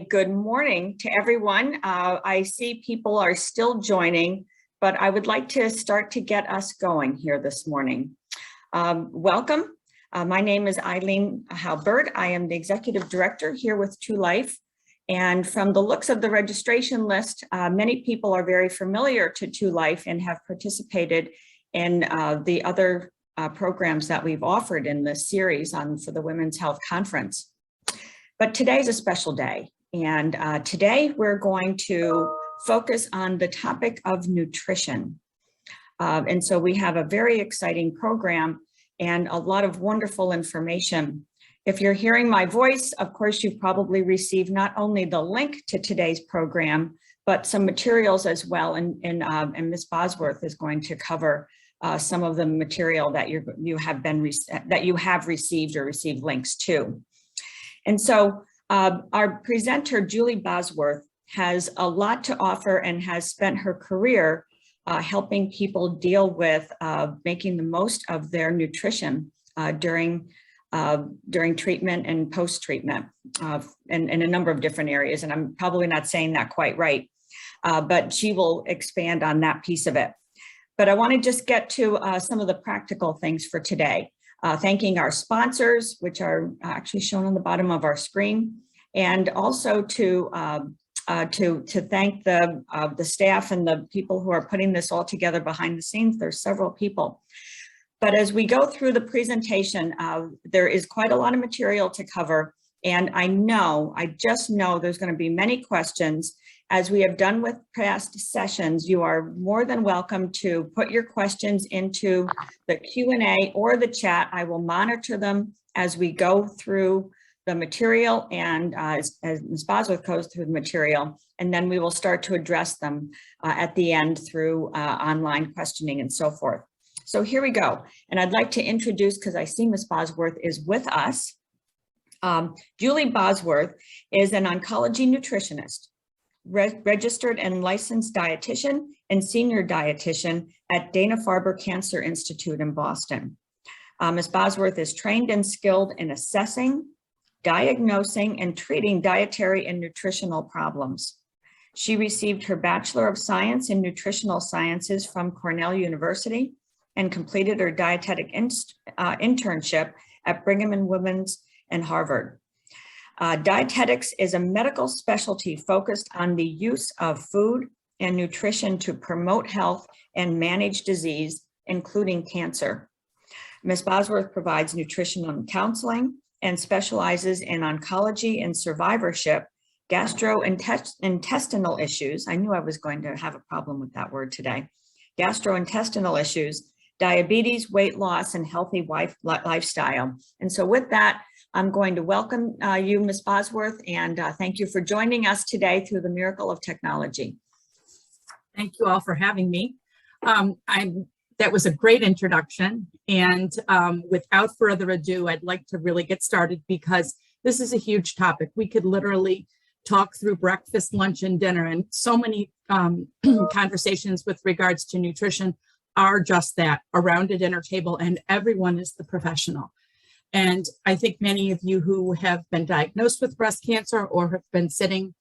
Good morning to everyone. I see people are still joining, but I would like to start to get us going here this morning. Welcome. My name is Eileen Halbert. I am the Executive Director here with 2Life. And from the looks of the registration list, many people are very familiar to 2Life and have participated in the other programs that we've offered in this series for the Women's Health Conference. But today's a special day, and today we're going to focus on the topic of nutrition. And so we have a very exciting program and a lot of wonderful information. If you're hearing my voice, of course, you've probably received not only the link to today's program, but some materials as well. And Ms. Bosworth is going to cover some of the material that you have received or received links to. And so our presenter, Julie Bosworth, has a lot to offer and has spent her career helping people deal with making the most of their nutrition during treatment and post-treatment in a number of different areas. And I'm probably not saying that quite right, but she will expand on that piece of it. But I want to just get to some of the practical things for today. Thanking our sponsors, which are actually shown on the bottom of our screen, and also to thank the staff and the people who are putting this all together behind the scenes. There's several people. But as we go through the presentation, there is quite a lot of material to cover. And I just know there's going to be many questions. As we have done with past sessions, you are more than welcome to put your questions into the Q&A or the chat. I will monitor them as we go through the material and as Ms. Bosworth goes through the material, and then we will start to address them at the end through online questioning and so forth. So here we go. And I'd like to introduce, because I see Ms. Bosworth is with us. Julie Bosworth is an oncology nutritionist, registered and licensed dietitian and senior dietitian at Dana Farber Cancer Institute in Boston. Ms. Bosworth is trained and skilled in assessing, diagnosing, and treating dietary and nutritional problems. She received her Bachelor of Science in Nutritional Sciences from Cornell University and completed her dietetic internship at Brigham and Women's and Harvard. Dietetics is a medical specialty focused on the use of food and nutrition to promote health and manage disease, including cancer. Ms. Bosworth provides nutritional counseling and specializes in oncology and survivorship, gastrointestinal issues. I knew I was going to have a problem with that word today. Gastrointestinal issues, diabetes, weight loss, and healthy lifestyle. And so with that, I'm going to welcome you, Ms. Bosworth, and thank you for joining us today through the miracle of technology. Thank you all for having me. That was a great introduction. And without further ado, I'd like to really get started because this is a huge topic. We could literally talk through breakfast, lunch, and dinner, and so many conversations with regards to nutrition are just that, around a dinner table, and everyone is the professional. And I think many of you who have been diagnosed with breast cancer or have been sitting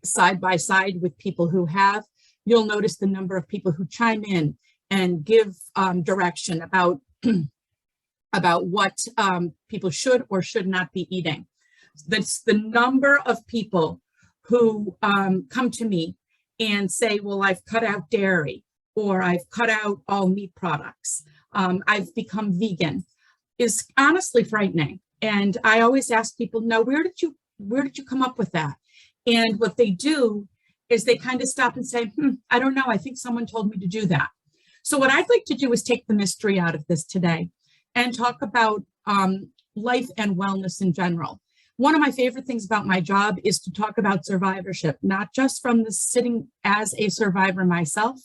side by side with people who have, you'll notice the number of people who chime in and give direction about, about what people should or should not be eating. That's the number of people who come to me and say, well, I've cut out dairy, or I've cut out all meat products, I've become vegan, is honestly frightening. And I always ask people, no, where did you come up with that? And what they do is they kind of stop and say, I don't know, I think someone told me to do that. So what I'd like to do is take the mystery out of this today and talk about life and wellness in general. One of my favorite things about my job is to talk about survivorship, not just from the sitting as a survivor myself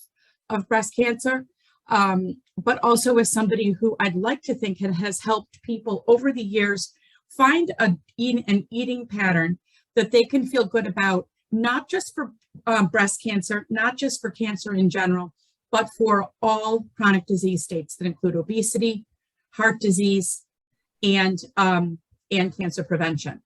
of breast cancer, but also as somebody who I'd like to think has helped people over the years find an eating pattern that they can feel good about, not just for breast cancer, not just for cancer in general, but for all chronic disease states that include obesity, heart disease, and cancer prevention.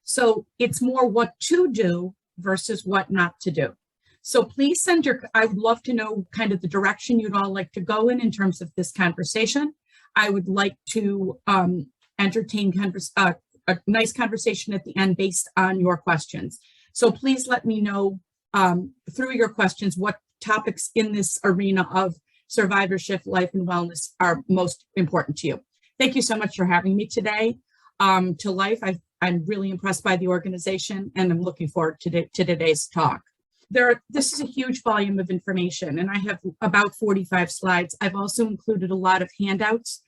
So it's more what to do versus what not to do. So please I would love to know kind of the direction you'd all like to go in terms of this conversation. I would like to entertain a nice conversation at the end based on your questions. So please let me know through your questions what topics in this arena of survivorship, life, and wellness are most important to you. Thank you so much for having me today. To Life, I'm really impressed by the organization, and I'm looking forward to today's talk. This is a huge volume of information, and I have about 45 slides. I've also included a lot of handouts.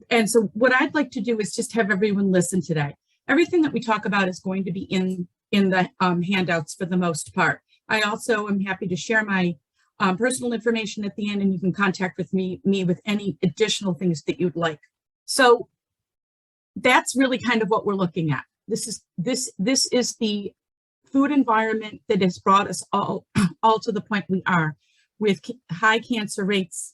And so what I'd like to do is just have everyone listen today. Everything that we talk about is going to be in the handouts for the most part. I also am happy to share my personal information at the end, and you can contact with me with any additional things that you'd like. So that's really kind of what we're looking at. This is the food environment that has brought us all to the point we are, with high cancer rates,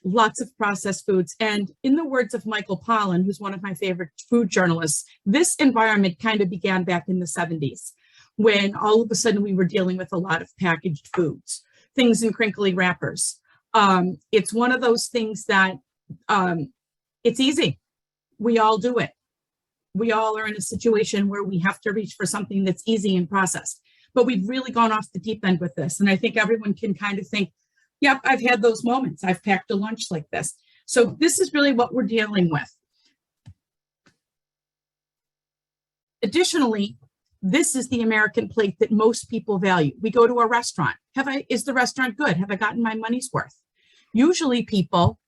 lots of processed foods. And in the words of Michael Pollan, who's one of my favorite food journalists, this environment kind of began back in the 70s, when all of a sudden we were dealing with a lot of packaged foods, things in crinkly wrappers. It's one of those things that it's easy. We all do it. We all are in a situation where we have to reach for something that's easy and processed. But we've really gone off the deep end with this. And I think everyone can kind of think, yep, I've had those moments. I've packed a lunch like this. So this is really what we're dealing with. Additionally, this is the American plate that most people value. We go to a restaurant. Is the restaurant good? Have I gotten my money's worth? Usually people,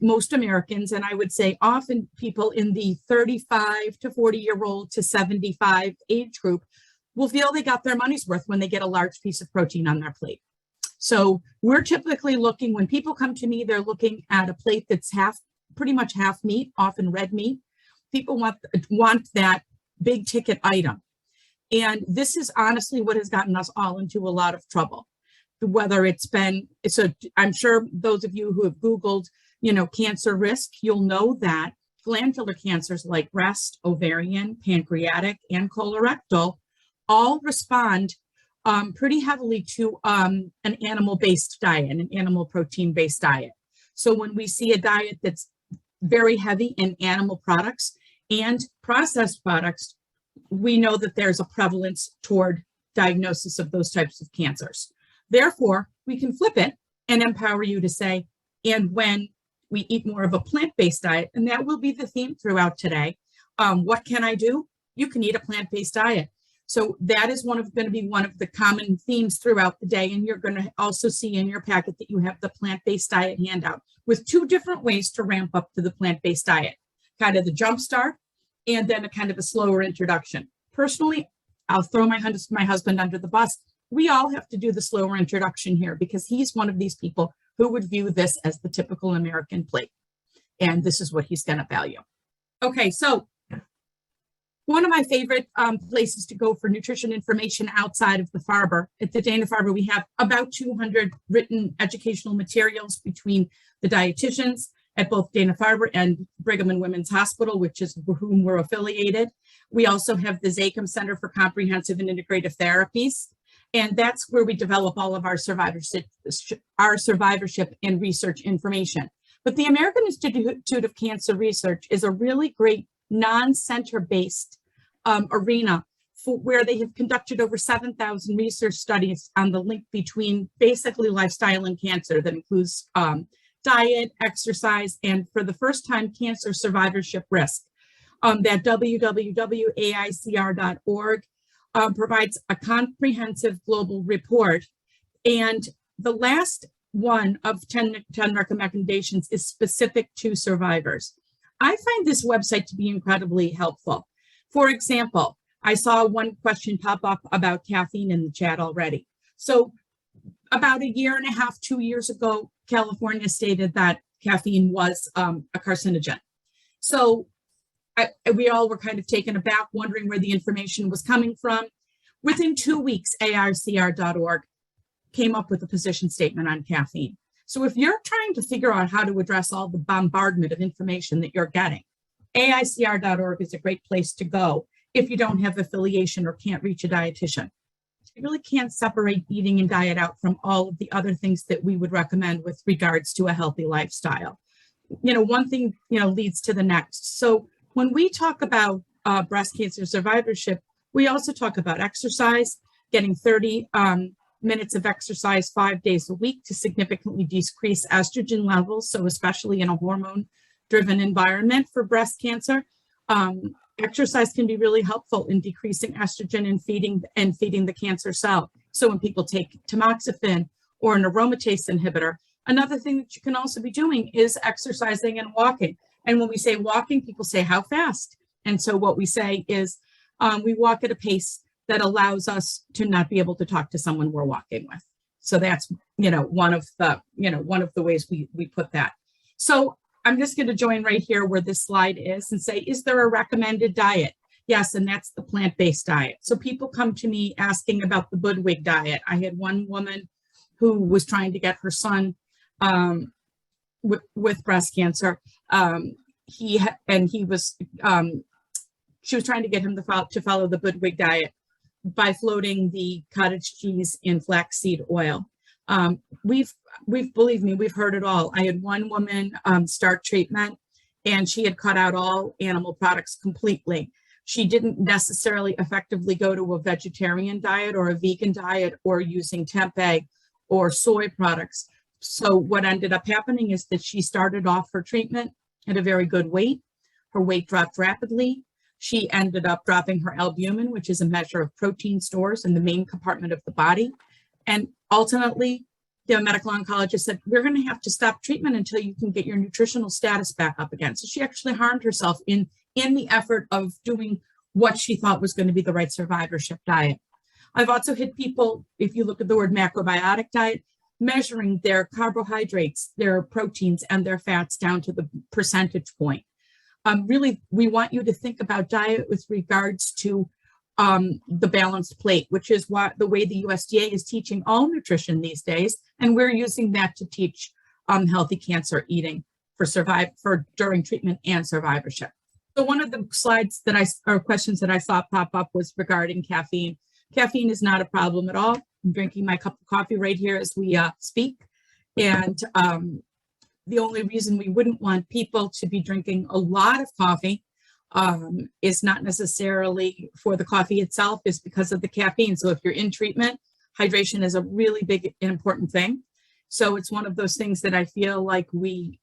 most Americans, and I would say often people in the 35 to 40-year-old to 75 age group, will feel they got their money's worth when they get a large piece of protein on their plate. So we're typically looking, when people come to me, they're looking at a plate that's pretty much half meat, often red meat. People want that big ticket item. And this is honestly what has gotten us all into a lot of trouble. Whether it's been, so I'm sure those of you who have Googled, cancer risk, you'll know that glandular cancers like breast, ovarian, pancreatic, and colorectal all respond pretty heavily to an animal-based diet, an animal protein-based diet. So when we see a diet that's very heavy in animal products and processed products, we know that there's a prevalence toward diagnosis of those types of cancers. Therefore, we can flip it and empower you to say, and when we eat more of a plant-based diet, and that will be the theme throughout today, what can I do? You can eat a plant-based diet. So that is going to be one of the common themes throughout the day. And you're going to also see in your packet that you have the plant-based diet handout with 2 different ways to ramp up to the plant-based diet, kind of the jump start and then a kind of a slower introduction. Personally, I'll throw my husband under the bus. We all have to do the slower introduction here because he's one of these people who would view this as the typical American plate. And this is what he's going to value. Okay, so one of my favorite places to go for nutrition information outside of the Farber, at the Dana Farber, we have about 200 written educational materials between the dietitians at both Dana Farber and Brigham and Women's Hospital, which is whom we're affiliated. We also have the Zachem Center for Comprehensive and Integrative Therapies. And that's where we develop all of our survivorship and research information. But the American Institute of Cancer Research is a really great non-center-based arena where they have conducted over 7,000 research studies on the link between basically lifestyle and cancer that includes diet, exercise, and for the first time, cancer survivorship risk. That www.aicr.org provides a comprehensive global report. And the last one of 10 recommendations is specific to survivors. I find this website to be incredibly helpful. For example, I saw one question pop up about caffeine in the chat already. So about 1.5 years, 2 years ago, California stated that caffeine was a carcinogen. So we all were kind of taken aback, wondering where the information was coming from. Within 2 weeks, AICR.org came up with a position statement on caffeine. So if you're trying to figure out how to address all the bombardment of information that you're getting, AICR.org is a great place to go if you don't have affiliation or can't reach a dietitian. You really can't separate eating and diet out from all of the other things that we would recommend with regards to a healthy lifestyle. One thing, leads to the next. So when we talk about breast cancer survivorship, we also talk about exercise, getting 30 minutes of exercise 5 days a week to significantly decrease estrogen levels. So especially in a hormone-driven environment for breast cancer, exercise can be really helpful in decreasing estrogen and feeding the cancer cell. So when people take tamoxifen or an aromatase inhibitor, another thing that you can also be doing is exercising and walking. And when we say walking, people say, how fast? And so what we say is we walk at a pace that allows us to not be able to talk to someone we're walking with. So that's, one of the ways we put that. So I'm just going to join right here where this slide is and say, is there a recommended diet? Yes, and that's the plant-based diet. So people come to me asking about the Budwig diet. I had one woman who was trying to get her son with breast cancer. She was trying to get him to follow the Budwig diet by floating the cottage cheese in flaxseed oil. Believe me, we've heard it all. I had one woman start treatment and she had cut out all animal products completely. She didn't necessarily effectively go to a vegetarian diet or a vegan diet or using tempeh or soy products. So what ended up happening is that she started off her treatment at a very good weight. Her weight dropped rapidly. She ended up dropping her albumin, which is a measure of protein stores in the main compartment of the body. And ultimately, the medical oncologist said, we're going to have to stop treatment until you can get your nutritional status back up again. So she actually harmed herself in the effort of doing what she thought was going to be the right survivorship diet. I've also had people, if you look at the word macrobiotic diet, measuring their carbohydrates, their proteins, and their fats down to the percentage point. Really, we want you to think about diet with regards to the balanced plate, which is the way the USDA is teaching all nutrition these days. And we're using that to teach healthy cancer eating for during treatment and survivorship. So one of the slides questions that I saw pop up was regarding caffeine. Caffeine is not a problem at all. I'm drinking my cup of coffee right here as we speak. And the only reason we wouldn't want people to be drinking a lot of coffee is not necessarily for the coffee itself, is because of the caffeine. So if you're in treatment, hydration is a really big and important thing. So it's one of those things that I feel like we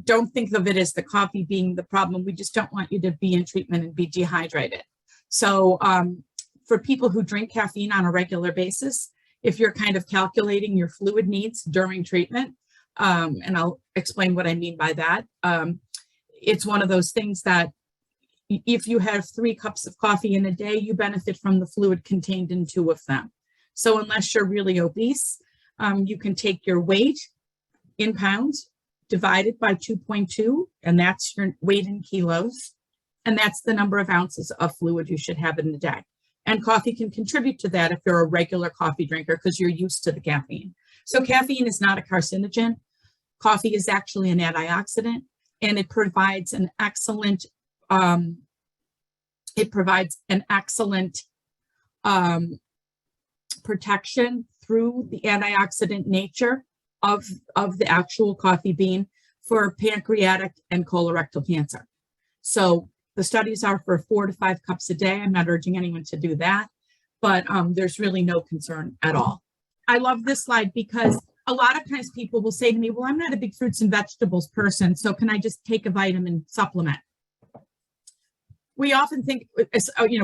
don't think of it as the coffee being the problem. We just don't want you to be in treatment and be dehydrated. So for people who drink caffeine on a regular basis, if you're kind of calculating your fluid needs during treatment, and I'll explain what I mean by that, it's one of those things that if you have 3 cups of coffee in a day, you benefit from the fluid contained in 2 of them. So unless you're really obese, you can take your weight in pounds divided by 2.2, and that's your weight in kilos. And that's the number of ounces of fluid you should have in a day. And coffee can contribute to that if you're a regular coffee drinker because you're used to the caffeine. So caffeine is not a carcinogen. Coffee is actually an antioxidant, and it provides an excellent protection through the antioxidant nature of the actual coffee bean for pancreatic and colorectal cancer. So the studies are for 4 to 5 cups a day. I'm not urging anyone to do that, but there's really no concern at all. I love this slide because a lot of times people will say to me, well, I'm not a big fruits and vegetables person, so can I just take a vitamin supplement? We often think,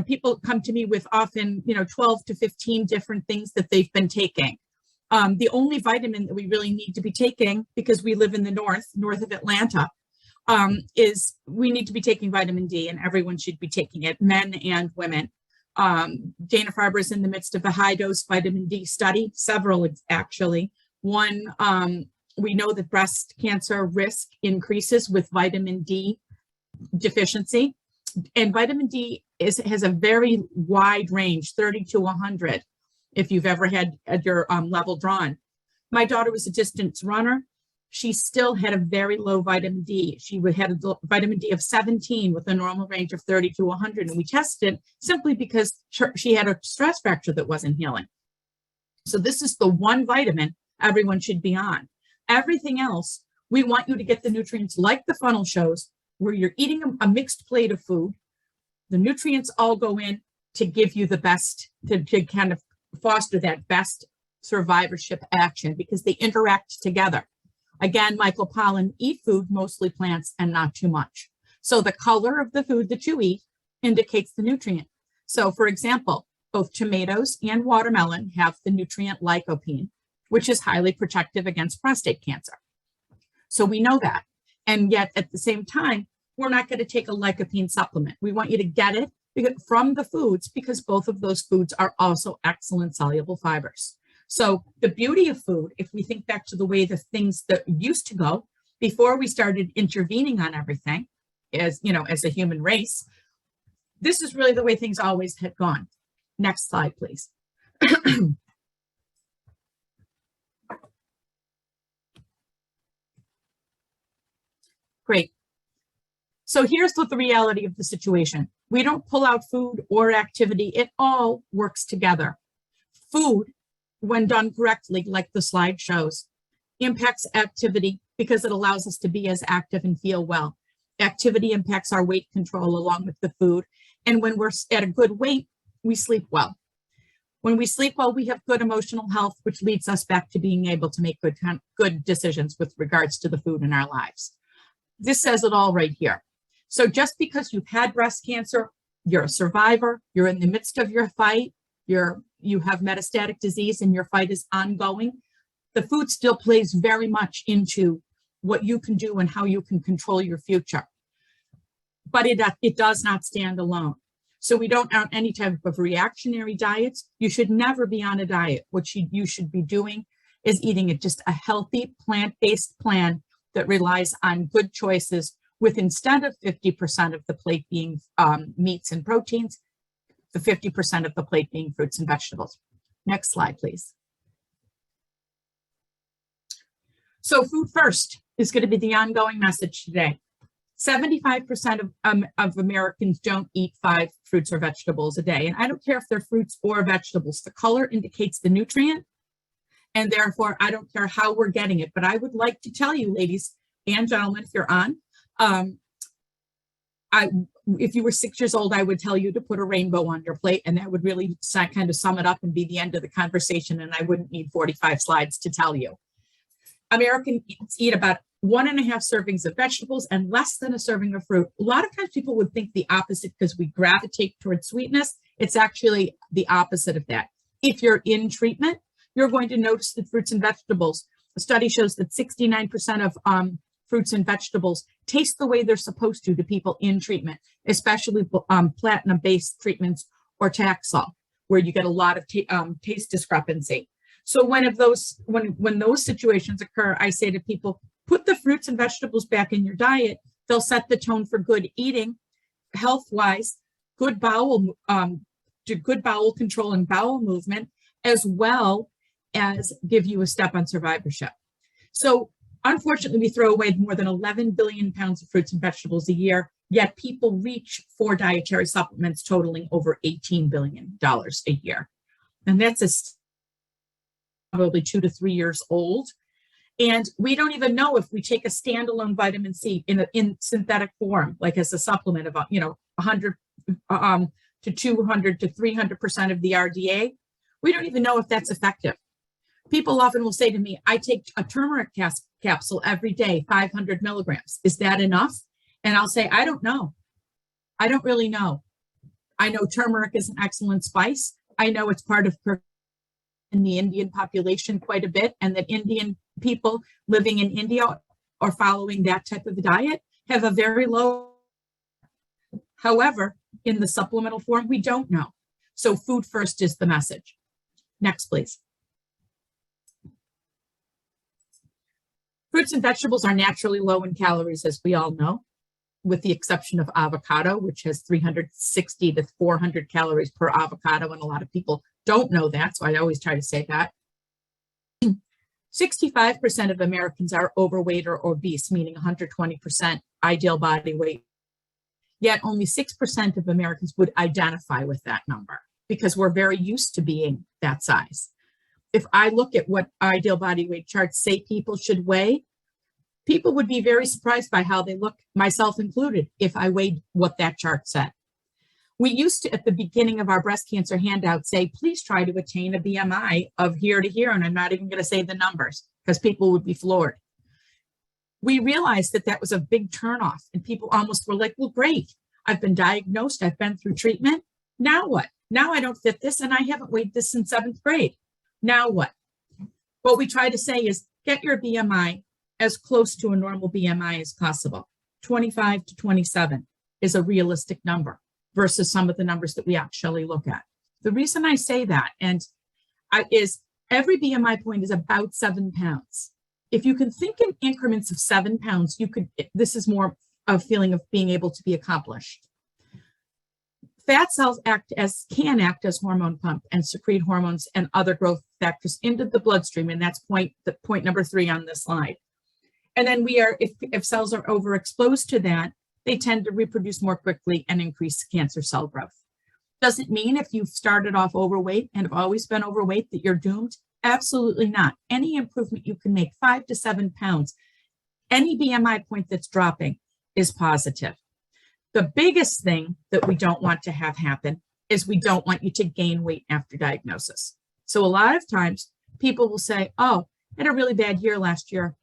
people come to me with often, 12 to 15 different things that they've been taking. The only vitamin that we really need to be taking, because we live in the north of Atlanta, is we need to be taking vitamin D, and everyone should be taking it, men and women. Dana Farber is in the midst of a high dose vitamin D study, several actually. One, we know that breast cancer risk increases with vitamin D deficiency, and vitamin D has a very wide range, 30 to 100, if you've ever had your level drawn. My daughter was a distance runner. she still had a very low vitamin D. She had a vitamin D of 17 with a normal range of 30 to 100. And we tested simply because she had a stress fracture that wasn't healing. So this is the one vitamin everyone should be on. Everything else, we want you to get the nutrients like the funnel shows, where you're eating a mixed plate of food. The nutrients all go in to give you the best, to kind of foster that best survivorship action, because they interact together. Again, Michael Pollan, eat food, mostly plants, and not too much. So the color of the food that you eat indicates the nutrient. So for example, both tomatoes and watermelon have the nutrient lycopene, which is highly protective against prostate cancer. So we know that. And yet at the same time, we're not going to take a lycopene supplement. We want you to get it from the foods, because both of those foods are also excellent soluble fibers. So the beauty of food, if we think back to the way the things that used to go before we started intervening on everything, as you know, as a human race, this is really the way things always had gone. Next slide, please. Great. So here's what the reality of the situation. We don't pull out food or activity. It all works together. Food, when done correctly, like the slide shows, impacts activity because it allows us to be as active and feel well. Activity impacts our weight control along with the food. And when we're at a good weight, we sleep well. When we sleep well, we have good emotional health, which leads us back to being able to make good decisions with regards to the food in our lives. This says it all right here. So just because you've had breast cancer, you're a survivor, you're in the midst of your fight, you have metastatic disease and your fight is ongoing, the food still plays very much into what you can do and how you can control your future. But it does not stand alone. So we don't want any type of reactionary diets. You should never be on a diet. What you should be doing is eating just a healthy plant-based plan that relies on good choices, with instead of 50% of the plate being meats and proteins, the 50% of the plate being fruits and vegetables. Next slide, please. So food first is going to be the ongoing message today. 75% of Americans don't eat 5 fruits or vegetables a day. And I don't care if they're fruits or vegetables. The color indicates the nutrient. And therefore, I don't care how we're getting it. But I would like to tell you, ladies and gentlemen, if you're on, if you were 6 years old, I would tell you to put a rainbow on your plate, and that would really kind of sum it up and be the end of the conversation. And I wouldn't need 45 slides to tell you. Americans eat about 1.5 servings of vegetables and less than a serving of fruit. A lot of times people would think the opposite because we gravitate towards sweetness. It's actually the opposite of that. If you're in treatment, you're going to notice that fruits and vegetables, a study shows that 69% of fruits and vegetables taste the way they're supposed to people in treatment, especially platinum-based treatments or Taxol, where you get a lot of taste discrepancy. So when those situations occur, I say to people, put the fruits and vegetables back in your diet. They'll set the tone for good eating, health-wise, good bowel control and bowel movement, as well as give you a step on survivorship. So unfortunately, we throw away more than 11 billion pounds of fruits and vegetables a year, yet people reach for dietary supplements totaling over $18 billion a year. And that's probably 2 to 3 years old. And we don't even know if we take a standalone vitamin C in synthetic form, like as a supplement of 100 to 200 to 300% of the RDA. We don't even know if that's effective. People often will say to me, I take a turmeric capsule every day, 500 milligrams. Is that enough? And I'll say, I don't know. I don't really know. I know turmeric is an excellent spice. I know it's part of in the Indian population quite a bit, and that Indian people living in India or following that type of diet have a very low. However, in the supplemental form, we don't know. So food first is the message. Next, please. Fruits and vegetables are naturally low in calories, as we all know, with the exception of avocado, which has 360 to 400 calories per avocado, and a lot of people don't know that, so I always try to say that. 65% of Americans are overweight or obese, meaning 120% ideal body weight. Yet only 6% of Americans would identify with that number because we're very used to being that size. If I look at what ideal body weight charts say people should weigh, people would be very surprised by how they look, myself included, if I weighed what that chart said. We used to, at the beginning of our breast cancer handout, say, please try to attain a BMI of here to here. And I'm not even going to say the numbers because people would be floored. We realized that that was a big turnoff and people almost were like, well, great. I've been diagnosed. I've been through treatment. Now what? Now I don't fit this and I haven't weighed this since 7th grade. Now what? What we try to say is get your BMI as close to a normal BMI as possible. 25 to 27 is a realistic number versus some of the numbers that we actually look at. The reason I say that is every BMI point is about 7 pounds. If you can think in increments of 7 pounds, this is more of a feeling of being able to be accomplished. Fat cells can act as hormone pump and secrete hormones and other growth factors into the bloodstream. And that's point number 3 on this slide. And then if cells are overexposed to that, they tend to reproduce more quickly and increase cancer cell growth. Does it mean if you've started off overweight and have always been overweight that you're doomed? Absolutely not. Any improvement you can make, 5 to 7 pounds, any BMI point that's dropping is positive. The biggest thing that we don't want to have happen is we don't want you to gain weight after diagnosis. So a lot of times people will say, oh, I had a really bad year last year.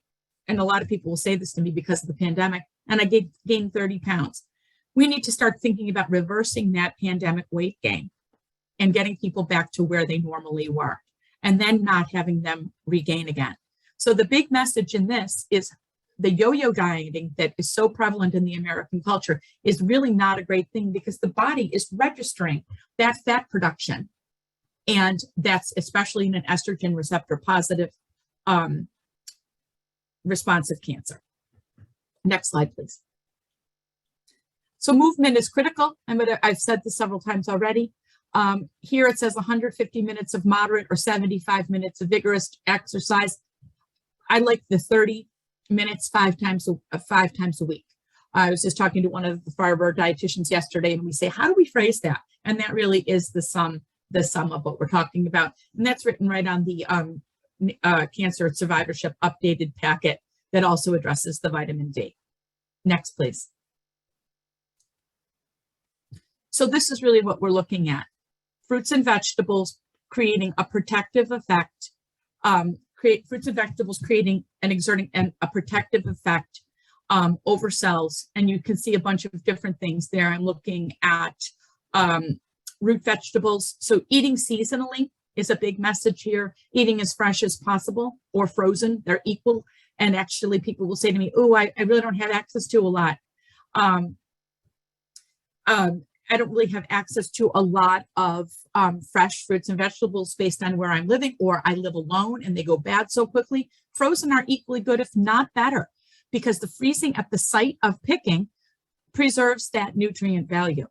And a lot of people will say this to me because of the pandemic, and I gained 30 pounds. We need to start thinking about reversing that pandemic weight gain and getting people back to where they normally were, and then not having them regain again. So the big message in this is the yo-yo dieting that is so prevalent in the American culture is really not a great thing because the body is registering that fat production. And that's especially in an estrogen receptor positive responsive cancer. Next slide, please. So movement is critical. I've said this several times already. Here it says 150 minutes of moderate or 75 minutes of vigorous exercise. I like the 30 minutes 5 times a week. I was just talking to one of the Farber dietitians yesterday, and we say, how do we phrase that? And that really is the sum of what we're talking about. And that's written right on the cancer survivorship updated packet that also addresses the vitamin D. Next, please. So this is really what we're looking at. Fruits and vegetables creating a protective effect, fruits and vegetables creating and exerting a protective effect over cells. And you can see a bunch of different things there. I'm looking at root vegetables. So eating seasonally is a big message here. Eating as fresh as possible or frozen, they're equal. And actually people will say to me, oh, I really don't have access to a lot. I don't really have access to a lot of fresh fruits and vegetables based on where I'm living, or I live alone and they go bad so quickly. Frozen are equally good, if not better, because the freezing at the site of picking preserves that nutrient value.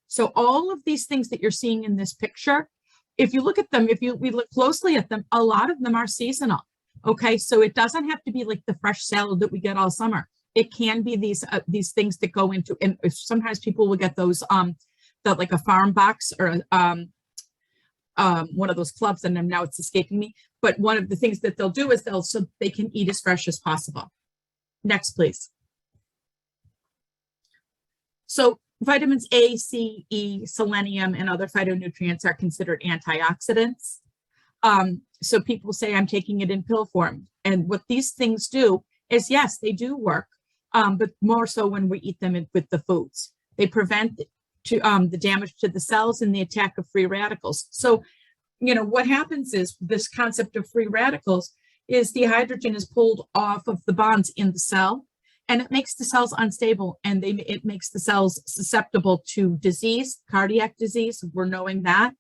So all of these things that you're seeing in this picture, if you look at them, we look closely at them, a lot of them are seasonal. Okay, so it doesn't have to be like the fresh salad that we get all summer. It can be these things that go into, and sometimes people will get those like a farm box or one of those clubs, and now it's escaping me. But one of the things that they'll do is so they can eat as fresh as possible. Next, please. So vitamins A, C, E, selenium, and other phytonutrients are considered antioxidants. So people say I'm taking it in pill form. And what these things do is, yes, they do work, but more so when we eat them with the foods. They prevent the damage to the cells and the attack of free radicals. So, what happens is this concept of free radicals is the hydrogen is pulled off of the bonds in the cell, and it makes the cells unstable, and it makes the cells susceptible to disease, cardiac disease. We're knowing that.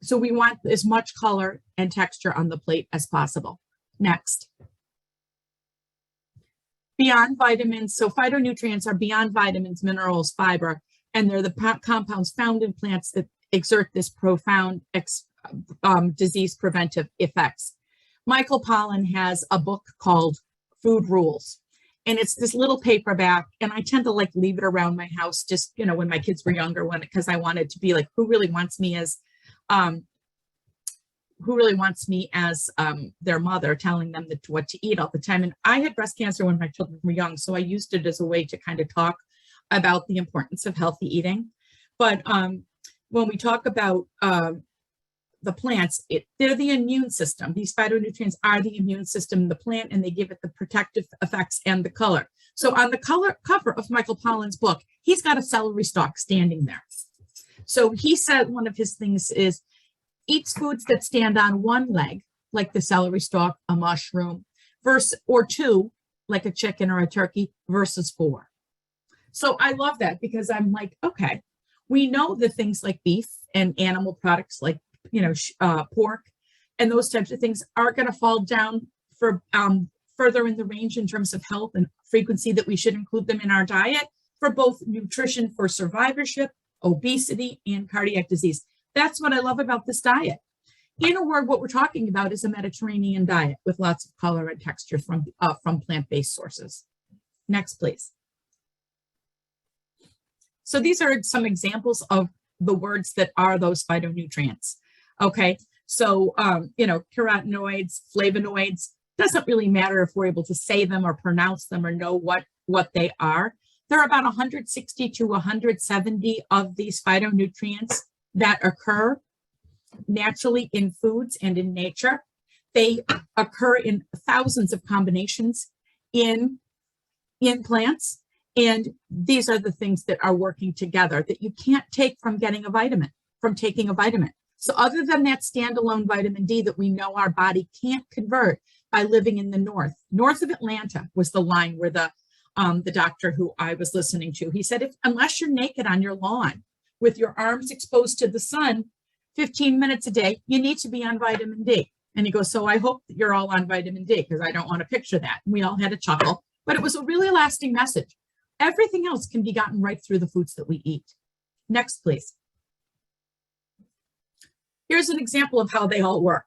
So we want as much color and texture on the plate as possible. Next. Beyond vitamins, so phytonutrients are beyond vitamins, minerals, fiber, and they're the compounds found in plants that exert this profound disease preventive effects. Michael Pollan has a book called Food Rules. And it's this little paperback. And I tend to like leave it around my house just, you know, when my kids were younger, because I wanted to be like, who really wants me as their mother, telling them what to eat all the time. And I had breast cancer when my children were young. So I used it as a way to kind of talk about the importance of healthy eating. But when we talk about the plants, they're the immune system. These phytonutrients are the immune system in the plant, and they give it the protective effects and the color. So on the cover of Michael Pollan's book, he's got a celery stalk standing there. So he said one of his things is, eat foods that stand on one leg, like the celery stalk, a mushroom, or two, like a chicken or a turkey, versus four. So I love that, because I'm like, okay, we know that things like beef and animal products like, you know, pork and those types of things are going to fall down for further in the range in terms of health and frequency, that we should include them in our diet for both nutrition, for survivorship, obesity, and cardiac disease. That's what I love about this diet. In a word, what we're talking about is a Mediterranean diet with lots of color and texture from plant-based sources. Next, please. So these are some examples of the words that are those phytonutrients. Okay, so, you know, carotenoids, flavonoids, doesn't really matter if we're able to say them or pronounce them or know what they are. There are about 160 to 170 of these phytonutrients that occur naturally in foods and in nature. They occur in thousands of combinations in plants. And these are the things that are working together that you can't take from taking a vitamin. So other than that standalone vitamin D that we know our body can't convert by living in the north of Atlanta was the line where the doctor who I was listening to, he said, unless you're naked on your lawn with your arms exposed to the sun 15 minutes a day, you need to be on vitamin D. And he goes, so I hope that you're all on vitamin D, because I don't want to picture that. And we all had a chuckle, but it was a really lasting message. Everything else can be gotten right through the foods that we eat. Next, please. Here's an example of how they all work.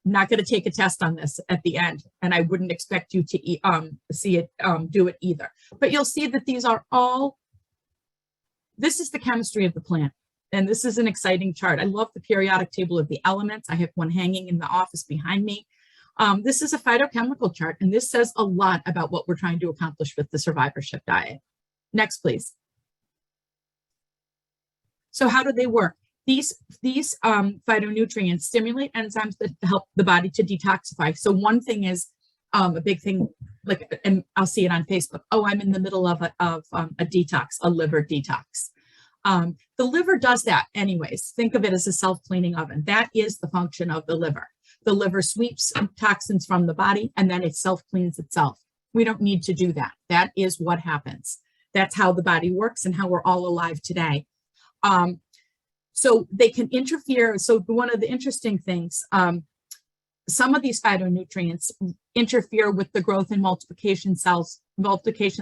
I'm not going to take a test on this at the end, and I wouldn't expect you to see it, do it either. But you'll see that these are all, this is the chemistry of the plant. And this is an exciting chart. I love the periodic table of the elements. I have one hanging in the office behind me. This is a phytochemical chart, and this says a lot about what we're trying to accomplish with the survivorship diet. Next, please. So how do they work? These phytonutrients stimulate enzymes that help the body to detoxify. So one thing is a big thing, like, and I'll see it on Facebook. Oh, I'm in the middle of a detox, a liver detox. The liver does that anyways. Think of it as a self-cleaning oven. That is the function of the liver. The liver sweeps toxins from the body, and then it self-cleans itself. We don't need to do that. That is what happens. That's how the body works and how we're all alive today. So they can interfere. So one of the interesting things, some of these phytonutrients interfere with the growth and multiplication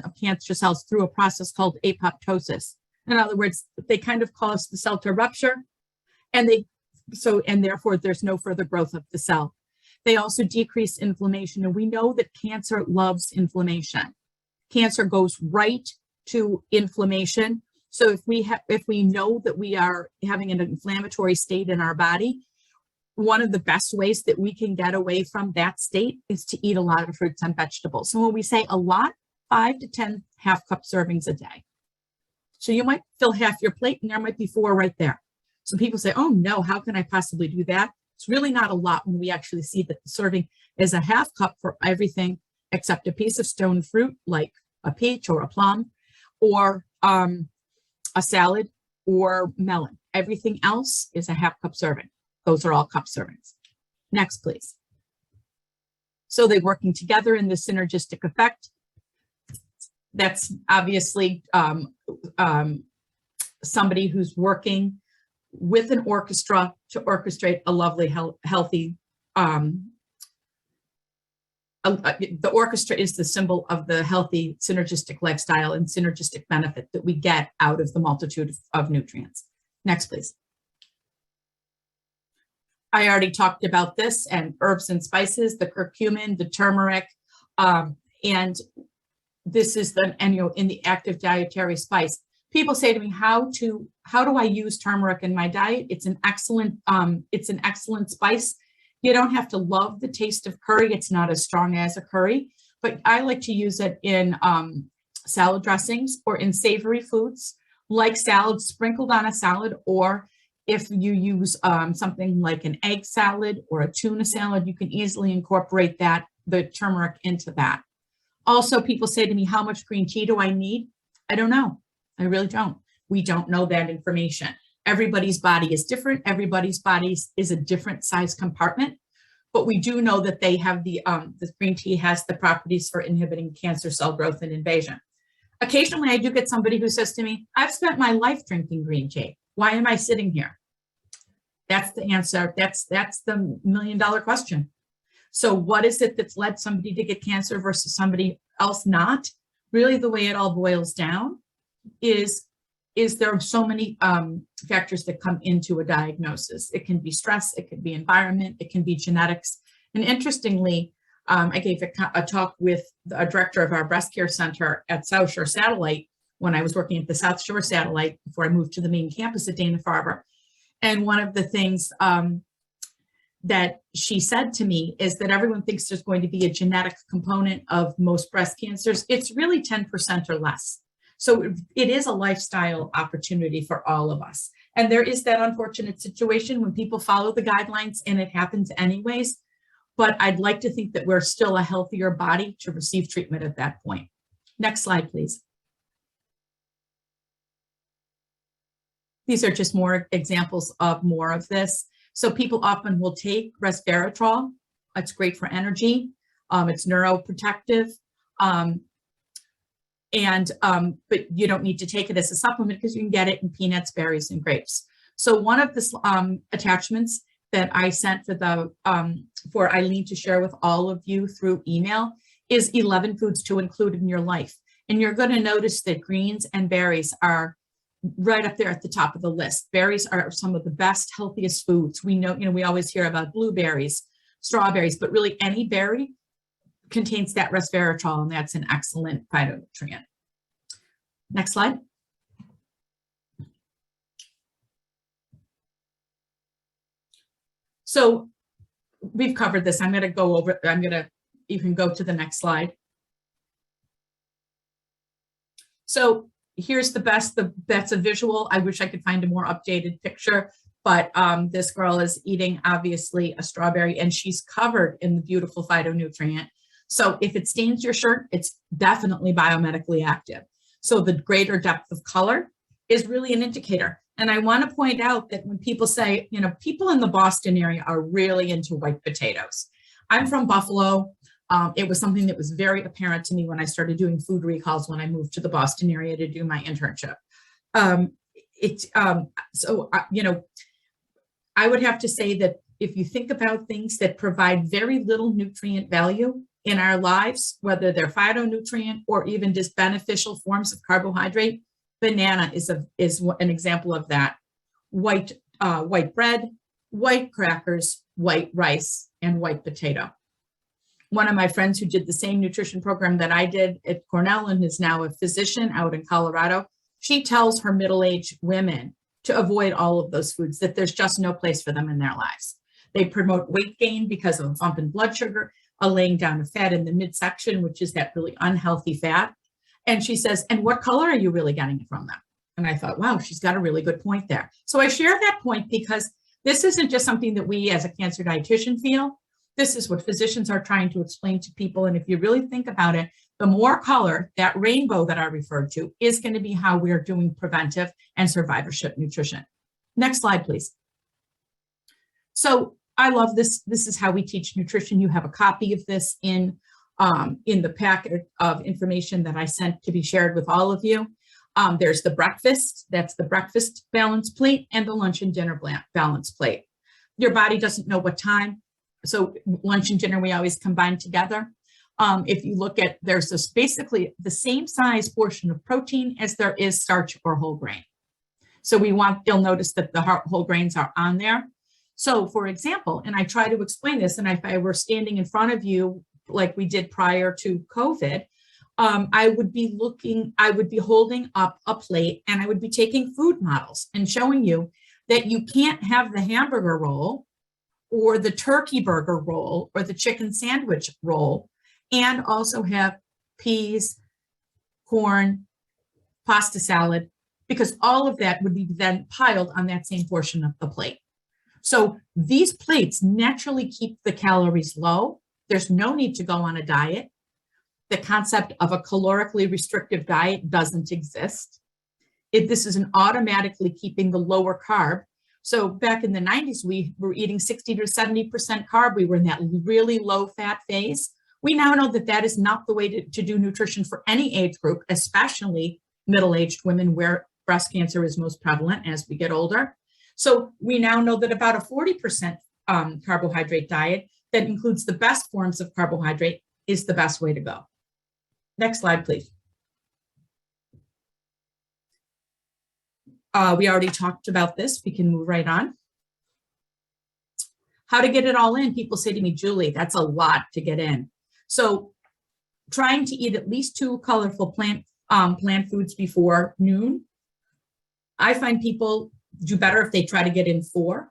of cancer cells through a process called apoptosis. In other words, they kind of cause the cell to rupture, and therefore there's no further growth of the cell. They also decrease inflammation, and we know that cancer loves inflammation. Cancer goes right to inflammation. So if we know that we are having an inflammatory state in our body, one of the best ways that we can get away from that state is to eat a lot of fruits and vegetables. So when we say a lot, 5 to 10 half-cup servings a day. So you might fill half your plate, and there might be 4 right there. So people say, oh no, how can I possibly do that? It's really not a lot when we actually see that the serving is a half cup for everything except a piece of stone fruit like a peach or a plum, or a salad or melon. Everything else is a half cup serving. Those are all cup servings. Next, please. So they're working together in the synergistic effect. That's obviously somebody who's working with an orchestra to orchestrate a lovely, healthy, the orchestra is the symbol of the healthy synergistic lifestyle and synergistic benefit that we get out of the multitude of nutrients. Next, please. I already talked about this, and herbs and spices, the curcumin, the turmeric, and this is the, and in the active dietary spice. People say to me, how do I use turmeric in my diet? It's an excellent spice. You don't have to love the taste of curry. It's not as strong as a curry, but I like to use it in salad dressings or in savory foods like salad sprinkled on a salad, or if you use something like an egg salad or a tuna salad, you can easily incorporate the turmeric into that. Also, people say to me, how much green tea do I need? I don't know. I really don't. We don't know that information. Everybody's body is different. Everybody's body is a different size compartment, but we do know that they have the green tea has the properties for inhibiting cancer cell growth and invasion. Occasionally, I do get somebody who says to me, I've spent my life drinking green tea. Why am I sitting here? That's the answer. That's the $1,000,000 question. So what is it that's led somebody to get cancer versus somebody else not? Really, the way it all boils down is there are so many factors that come into a diagnosis. It can be stress, it can be environment, it can be genetics. And interestingly, I gave a talk with a director of our breast care center at South Shore Satellite when I was working at the South Shore Satellite before I moved to the main campus at Dana Farber. And one of the things that she said to me is that everyone thinks there's going to be a genetic component of most breast cancers. It's really 10% or less. So it is a lifestyle opportunity for all of us. And there is that unfortunate situation when people follow the guidelines and it happens anyways. But I'd like to think that we're still a healthier body to receive treatment at that point. Next slide, please. These are just more examples of more of this. So people often will take resveratrol. It's great for energy. It's neuroprotective. But you don't need to take it as a supplement because you can get it in peanuts, berries, and grapes. So one of the attachments that I sent for Eileen to share with all of you through email is 11 foods to include in your life. And you're going to notice that greens and berries are right up there at the top of the list. Berries are some of the best, healthiest foods. We know, we always hear about blueberries, strawberries, but really any berry contains that resveratrol, and that's an excellent phytonutrient. Next slide. So we've covered this. I'm going to go over, you can go to the next slide. So here's that's a visual. I wish I could find a more updated picture, but this girl is eating obviously a strawberry and she's covered in the beautiful phytonutrient. So if it stains your shirt, it's definitely biomedically active. So the greater depth of color is really an indicator. And I want to point out that when people say, people in the Boston area are really into white potatoes. I'm from Buffalo. It was something that was very apparent to me when I started doing food recalls when I moved to the Boston area to do my internship. I would have to say that if you think about things that provide very little nutrient value in our lives, whether they're phytonutrient or even just beneficial forms of carbohydrate, banana is an example of that. White bread, white crackers, white rice, and white potato. One of my friends who did the same nutrition program that I did at Cornell and is now a physician out in Colorado, she tells her middle-aged women to avoid all of those foods, that there's just no place for them in their lives. They promote weight gain because of a bump in blood sugar, a laying down of fat in the midsection, which is that really unhealthy fat. And she says, and what color are you really getting it from them? And I thought, wow, she's got a really good point there. So I share that point because this isn't just something that we as a cancer dietitian feel. This is what physicians are trying to explain to people. And if you really think about it, the more color, that rainbow that I referred to, is going to be how we're doing preventive and survivorship nutrition. Next slide, please. So I love this. This is how we teach nutrition. You have a copy of this in the packet of information that I sent to be shared with all of you. There's the breakfast, that's the breakfast balance plate, and the lunch and dinner balance plate. Your body doesn't know what time. So lunch and dinner, we always combine together. If you look at, there's this basically the same size portion of protein as there is starch or whole grain. So you'll notice that the whole grains are on there. So for example, and I try to explain this, and if I were standing in front of you like we did prior to COVID, I would be holding up a plate and I would be taking food models and showing you that you can't have the hamburger roll or the turkey burger roll or the chicken sandwich roll and also have peas, corn, pasta salad, because all of that would be then piled on that same portion of the plate. So these plates naturally keep the calories low. There's no need to go on a diet. The concept of a calorically restrictive diet doesn't exist. This is an automatically keeping the lower carb. So back in the 90s, we were eating 60 to 70% carb. We were in that really low fat phase. We now know that that is not the way to do nutrition for any age group, especially middle-aged women where breast cancer is most prevalent as we get older. So we now know that about a 40% carbohydrate diet that includes the best forms of carbohydrate is the best way to go. Next slide, please. We already talked about this. We can move right on. How to get it all in. People say to me, Julie, that's a lot to get in. So trying to eat at least 2 colorful plant foods before noon. I find people do better if they try to get in 4.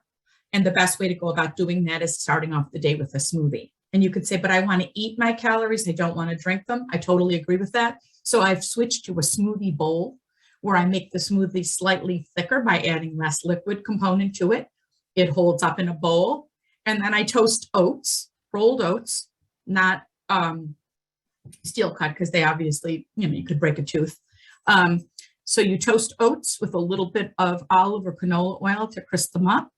And the best way to go about doing that is starting off the day with a smoothie. And you could say, but I want to eat my calories. I don't want to drink them. I totally agree with that. So I've switched to a smoothie bowl where I make the smoothie slightly thicker by adding less liquid component to it. It holds up in a bowl. And then I toast oats, rolled oats, not steel cut, because they obviously, you could break a tooth. So you toast oats with a little bit of olive or canola oil to crisp them up,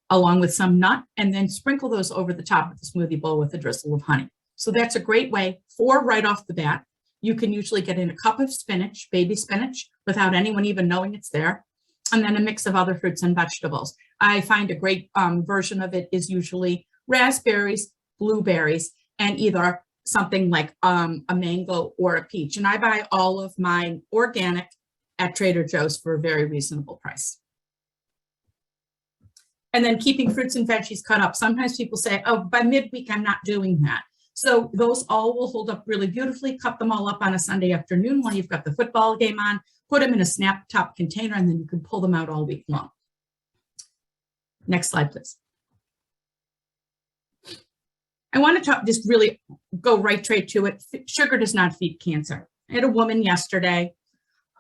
along with some nut, and then sprinkle those over the top of the smoothie bowl with a drizzle of honey. So that's a great way for right off the bat. You can usually get in a cup of spinach, baby spinach, without anyone even knowing it's there, and then a mix of other fruits and vegetables. I find a great version of it is usually raspberries, blueberries, and either something like a mango or a peach. And I buy all of mine organic at Trader Joe's for a very reasonable price. And then keeping fruits and veggies cut up. Sometimes people say, oh, by midweek, I'm not doing that. So those all will hold up really beautifully. Cut them all up on a Sunday afternoon while you've got the football game on, put them in a snap top container, and then you can pull them out all week long. Next slide, please. I want to just really go right straight to it. Sugar does not feed cancer. I had a woman yesterday,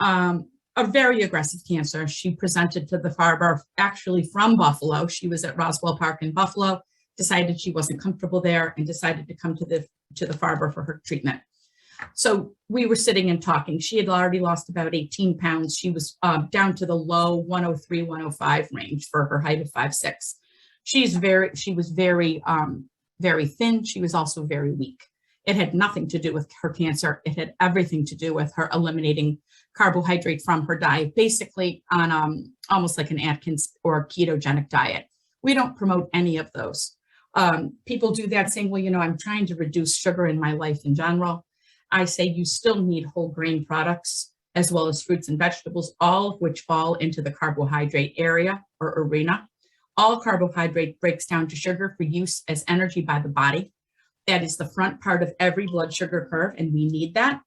a very aggressive cancer. She presented to the Farber, actually from Buffalo. She was at Roswell Park in Buffalo, decided she wasn't comfortable there, and decided to come to the Farber for her treatment. So we were sitting and talking. She had already lost about 18 pounds. She was down to the low 103, 105 range for her height of 5'6". She was very thin. She was also very weak. It had nothing to do with her cancer. It had everything to do with her eliminating carbohydrate from her diet, basically on almost like an Atkins or ketogenic diet. We don't promote any of those. People do that saying, well, I'm trying to reduce sugar in my life in general. I say you still need whole grain products as well as fruits and vegetables, all of which fall into the carbohydrate area or arena. All carbohydrate breaks down to sugar for use as energy by the body. That is the front part of every blood sugar curve, and we need that.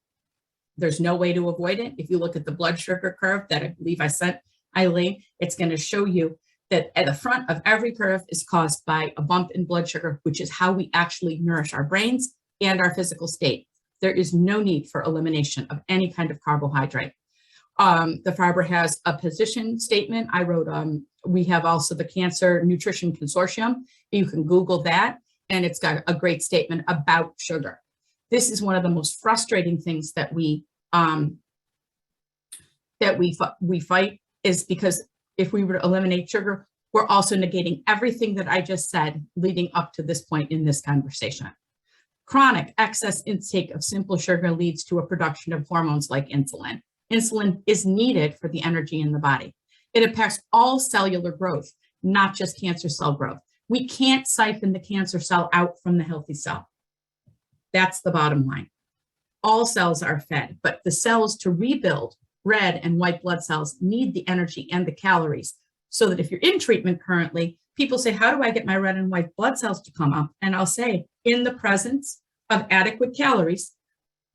There's no way to avoid it. If you look at the blood sugar curve that I believe I sent Eileen, it's going to show you that at the front of every curve is caused by a bump in blood sugar, which is how we actually nourish our brains and our physical state. There is no need for elimination of any kind of carbohydrate. The Farber has a position statement. I wrote, we have also the Cancer Nutrition Consortium. You can Google that, and it's got a great statement about sugar. This is one of the most frustrating things that we fight, is because if we were to eliminate sugar, we're also negating everything that I just said leading up to this point in this conversation. Chronic excess intake of simple sugar leads to a production of hormones like insulin. Insulin is needed for the energy in the body. It impacts all cellular growth, not just cancer cell growth. We can't siphon the cancer cell out from the healthy cell. That's the bottom line. All cells are fed, but the cells to rebuild, red and white blood cells, need the energy and the calories, so that if you're in treatment currently, people say, how do I get my red and white blood cells to come up? And I'll say, in the presence of adequate calories,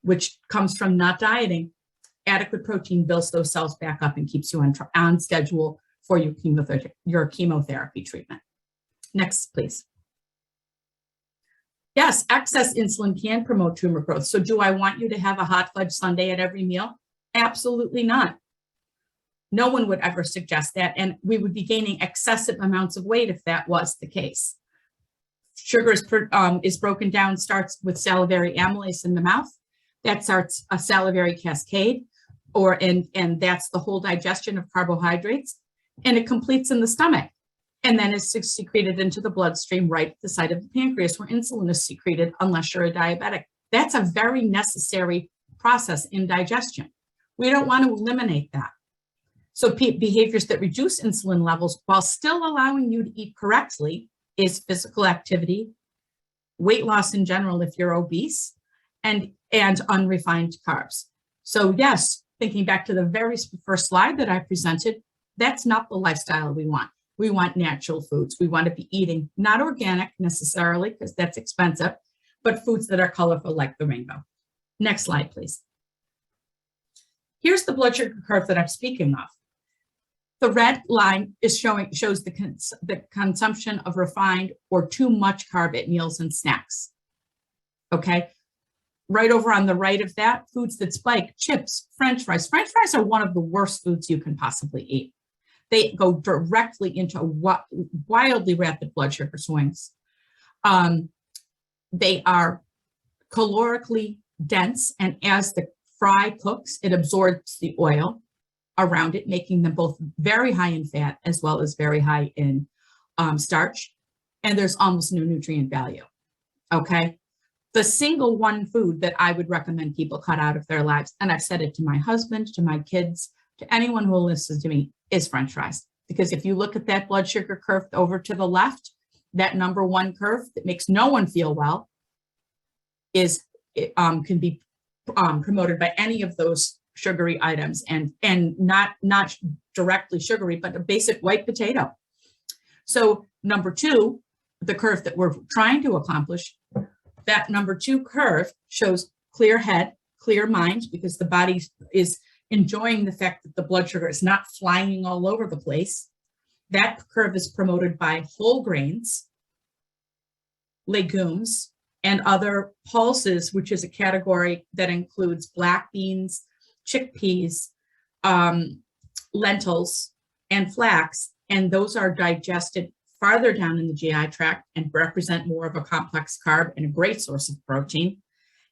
which comes from not dieting, adequate protein builds those cells back up and keeps you on schedule for your chemotherapy treatment. Next, please. Yes, excess insulin can promote tumor growth. So do I want you to have a hot fudge sundae at every meal? Absolutely not. No one would ever suggest that, and we would be gaining excessive amounts of weight if that was the case. Sugar is broken down, starts with salivary amylase in the mouth. That starts a salivary cascade, and that's the whole digestion of carbohydrates, and it completes in the stomach, and then is secreted into the bloodstream right at the site of the pancreas where insulin is secreted, unless you're a diabetic. That's a very necessary process in digestion. We don't want to eliminate that. So behaviors that reduce insulin levels while still allowing you to eat correctly is physical activity, weight loss in general if you're obese, and unrefined carbs. So yes, thinking back to the very first slide that I presented, that's not the lifestyle we want. We want natural foods. We want to be eating not organic necessarily, because that's expensive, but foods that are colorful like the rainbow. Next slide, please. Here's the blood sugar curve that I'm speaking of. The red line shows the consumption of refined or too much carb at meals and snacks. Okay. Right over on the right of that, foods that spike: chips, French fries. French fries are one of the worst foods you can possibly eat. They go directly into wildly rapid blood sugar swings. They are calorically dense, and as the fry cooks, it absorbs the oil around it, making them both very high in fat as well as very high in starch. And there's almost no nutrient value. Okay. The single one food that I would recommend people cut out of their lives, and I've said it to my husband, to my kids, to anyone who listens to me, is French fries. Because if you look at that blood sugar curve over to the left, that number one curve that makes no one feel well can be promoted by any of those sugary items, and not directly sugary, but a basic white potato. So number two, the curve that we're trying to accomplish, that number two curve shows clear head, clear mind, because the body is enjoying the fact that the blood sugar is not flying all over the place. That curve is promoted by whole grains, legumes, and other pulses, which is a category that includes black beans, chickpeas, lentils, and flax. And those are digested farther down in the GI tract and represent more of a complex carb and a great source of protein.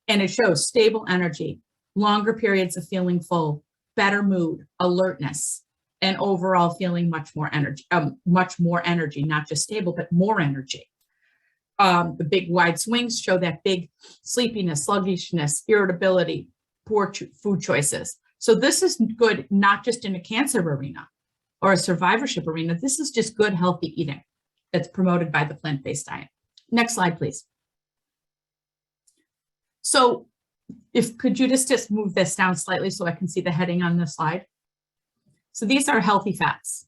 And it shows stable energy, longer periods of feeling full, better mood, alertness, and overall feeling much more energy, not just stable, but more energy. The big wide swings show that big sleepiness, sluggishness, irritability, poor food choices. So this is good, not just in a cancer arena or a survivorship arena. This is just good, healthy eating that's promoted by the plant-based diet. Next slide, please. So could you just move this down slightly so I can see the heading on this slide? So these are healthy fats.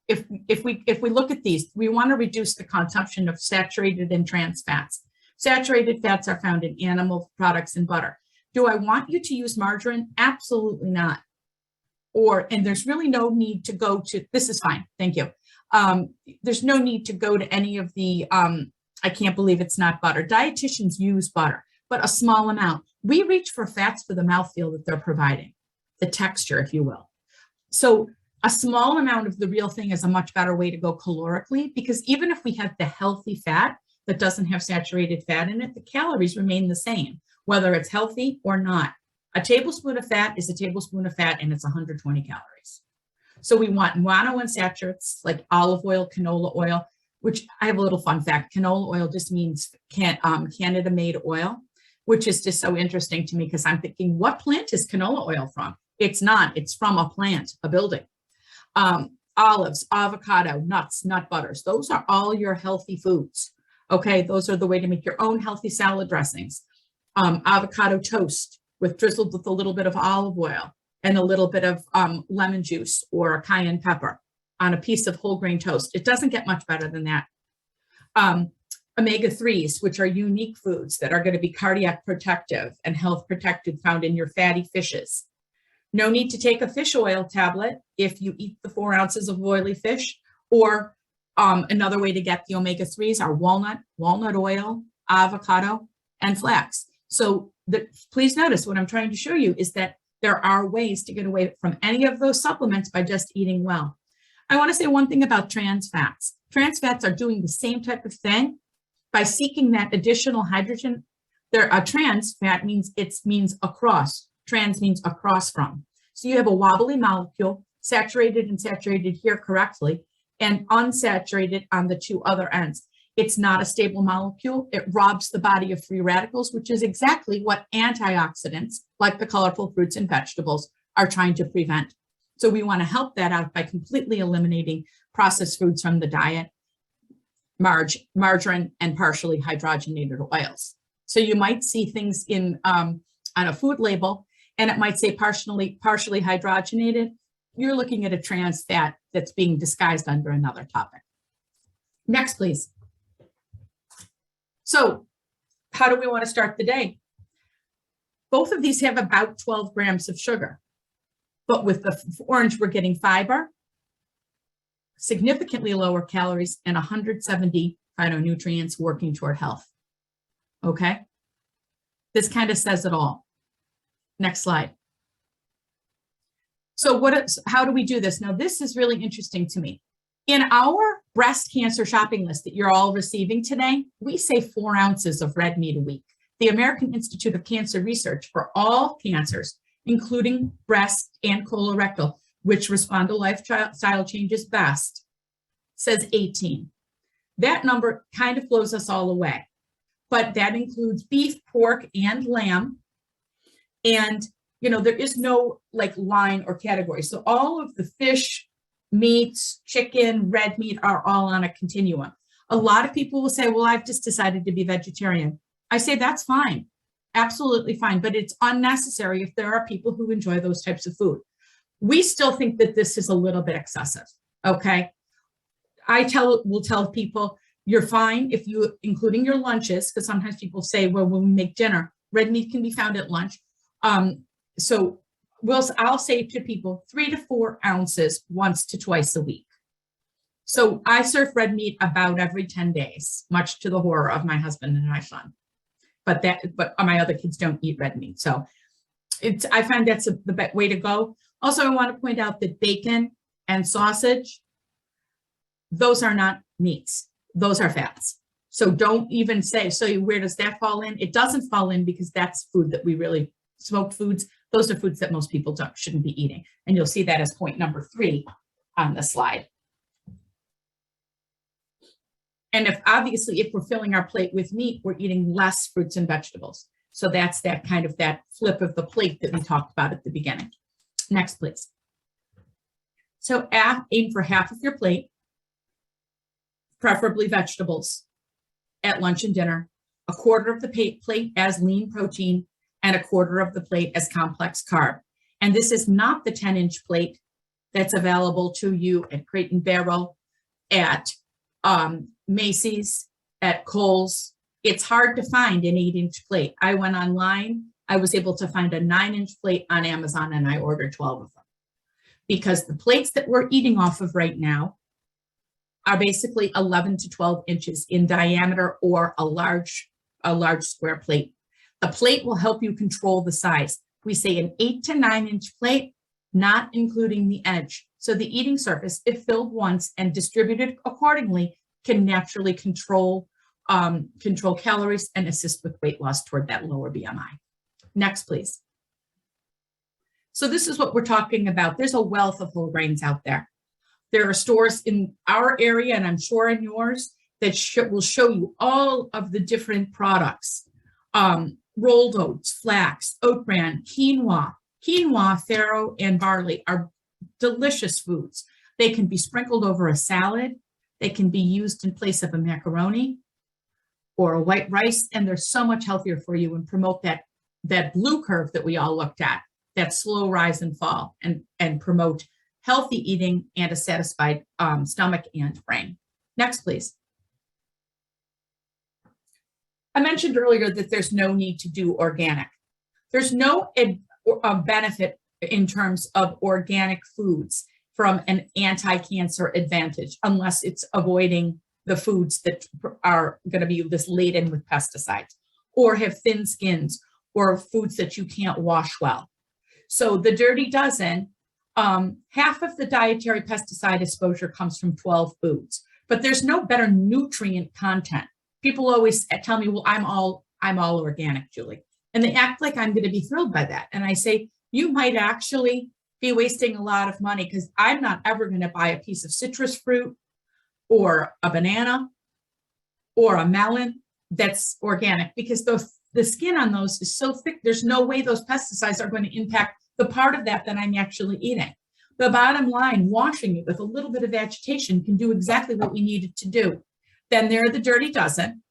If we look at these, we want to reduce the consumption of saturated and trans fats. Saturated fats are found in animal products and butter. Do I want you to use margarine? Absolutely not. And there's really no need to go to, this is fine, thank you. There's no need to go to any of the, I can't believe it's not butter. Dietitians use butter, but a small amount. We reach for fats for the mouthfeel that they're providing, the texture, if you will. So a small amount of the real thing is a much better way to go calorically, because even if we have the healthy fat that doesn't have saturated fat in it, the calories remain the same, whether it's healthy or not. A tablespoon of fat is a tablespoon of fat, and it's 120 calories. So we want monounsaturates like olive oil, canola oil, which I have a little fun fact. Canola oil just means Canada-made oil, which is just so interesting to me because I'm thinking, what plant is canola oil from? It's not. It's from a plant, a building. Olives, avocado, nuts, nut butters. Those are all your healthy foods. Okay, those are the way to make your own healthy salad dressings. Avocado toast drizzled with a little bit of olive oil. and a little bit of lemon juice or a cayenne pepper on a piece of whole grain toast. It doesn't get much better than that. Omega-3s, which are unique foods that are going to be cardiac protective and health protective, found in your fatty fishes. No need to take a fish oil tablet if you eat the 4 ounces of oily fish, or another way to get the omega-3s are walnut oil, avocado, and flax. So please notice what I'm trying to show you is that there are ways to get away from any of those supplements by just eating well. I want to say one thing about trans fats. Trans fats are doing the same type of thing by seeking that additional hydrogen. A trans fat means across. Trans means across from. So you have a wobbly molecule, saturated and saturated here correctly, and unsaturated on the 2 other ends. It's not a stable molecule. It robs the body of free radicals, which is exactly what antioxidants, like the colorful fruits and vegetables, are trying to prevent. So we want to help that out by completely eliminating processed foods from the diet, margarine, and partially hydrogenated oils. So you might see things on a food label, and it might say partially hydrogenated. You're looking at a trans fat that's being disguised under another topic. Next, please. So how do we want to start the day? Both of these have about 12 grams of sugar, but with the orange, we're getting fiber, significantly lower calories, and 170 phytonutrients working toward health. Okay? This kind of says it all. Next slide. So how do we do this? Now, this is really interesting to me. In our breast cancer shopping list that you're all receiving today, we say 4 ounces of red meat a week. The American Institute of Cancer Research for all cancers, including breast and colorectal, which respond to lifestyle changes best, says 18. That number kind of blows us all away, but that includes beef, pork, and lamb. And, there is no line or category. So all of the fish, meats, chicken, red meat are all on a continuum. A lot of people will say, well, I've just decided to be vegetarian. I say that's fine, absolutely fine, but it's unnecessary if there are people who enjoy those types of food. We still think that this is a little bit excessive, okay? We'll tell people you're fine if you, including your lunches, because sometimes people say, well, when we make dinner, red meat can be found at lunch. So I'll say to people 3 to 4 ounces once to twice a week. So I serve red meat about every 10 days, much to the horror of my husband and my son. But my other kids don't eat red meat. So I find that's the way to go. Also, I want to point out that bacon and sausage, those are not meats. Those are fats. So don't even say, so where does that fall in? It doesn't fall in because that's food that we really, smoked foods, those are foods that most people shouldn't be eating. And you'll see that as point number 3 on the slide. And if we're filling our plate with meat, we're eating less fruits and vegetables. So that's that flip of the plate that we talked about at the beginning. Next, please. So aim for half of your plate, preferably vegetables, at lunch and dinner, a quarter of the plate as lean protein, and a quarter of the plate as complex carb. And this is not the 10-inch plate that's available to you at Crate and Barrel, at Macy's, at Kohl's. It's hard to find an 8-inch plate. I went online. I was able to find a 9-inch plate on Amazon, and I ordered 12 of them. Because the plates that we're eating off of right now are basically 11 to 12 inches in diameter, or a large square plate. The plate will help you control the size. We say an 8 to 9-inch plate, not including the edge. So the eating surface, if filled once and distributed accordingly, can naturally control calories and assist with weight loss toward that lower BMI. Next, please. So this is what we're talking about. There's a wealth of whole grains out there. There are stores in our area, and I'm sure in yours, that will show you all of the different products. Rolled oats, flax, oat bran, quinoa, farro, and barley are delicious foods. They can be sprinkled over a salad. They can be used in place of a macaroni or a white rice, and they're so much healthier for you and promote that blue curve that we all looked at that slow rise and fall and promote healthy eating and a satisfied stomach and brain. Next, please. I mentioned earlier that there's no need to do organic. There's no benefit in terms of organic foods from an anti-cancer advantage unless it's avoiding the foods that are going to be this laden with pesticides or have thin skins or foods that you can't wash well. So the dirty dozen, half of the dietary pesticide exposure comes from 12 foods, but there's no better nutrient content. People always tell me, well, I'm all organic, Julie. And they act like I'm going to be thrilled by that. And I say, you might actually be wasting a lot of money because I'm not ever going to buy a piece of citrus fruit or a banana or a melon that's organic because the skin on those is so thick. There's no way those pesticides are going to impact the part of that I'm actually eating. The bottom line, washing it with a little bit of agitation can do exactly what we need it to do. Then there are the dirty dozen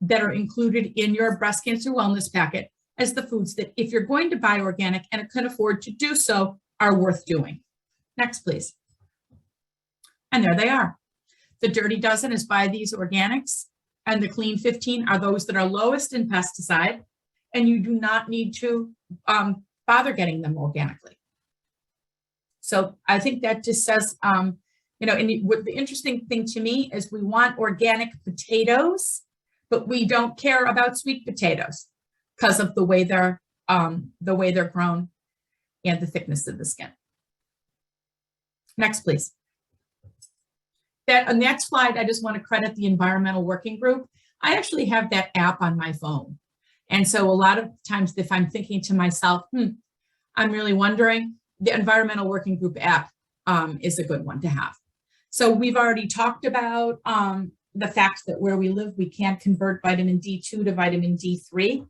that are included in your breast cancer wellness packet as the foods that if you're going to buy organic and can afford to do so are worth doing. Next, please. And there they are. The dirty dozen is buy these organics and the clean 15 are those that are lowest in pesticide and you do not need to bother getting them organically. So I think that just says, and the interesting thing to me is we want organic potatoes, but we don't care about sweet potatoes because of the way they're grown and the thickness of the skin. Next, please. On that slide, I just want to credit the Environmental Working Group. I actually have that app on my phone. And so a lot of times if I'm thinking to myself, I'm really wondering, the Environmental Working Group app is a good one to have. So we've already talked about the fact that where we live, we can't convert vitamin D2 to vitamin D3.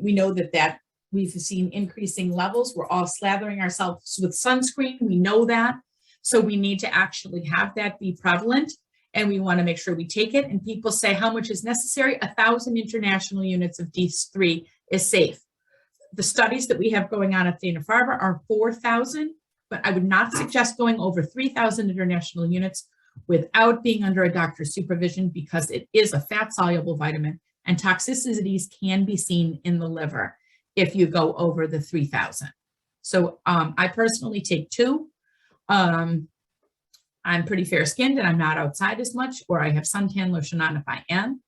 We know that we've seen increasing levels. We're all slathering ourselves with sunscreen. We know that. So we need to actually have that be prevalent and we want to make sure we take it. And people say how much is necessary? 1,000 international units of D3 is safe. The studies that we have going on at Dana Farber are 4,000, but I would not suggest going over 3,000 international units without being under a doctor's supervision because it is a fat-soluble vitamin and toxicities can be seen in the liver if you go over the 3,000. So I personally take 2. I'm pretty fair-skinned and I'm not outside as much, or I have suntan lotion on if I am.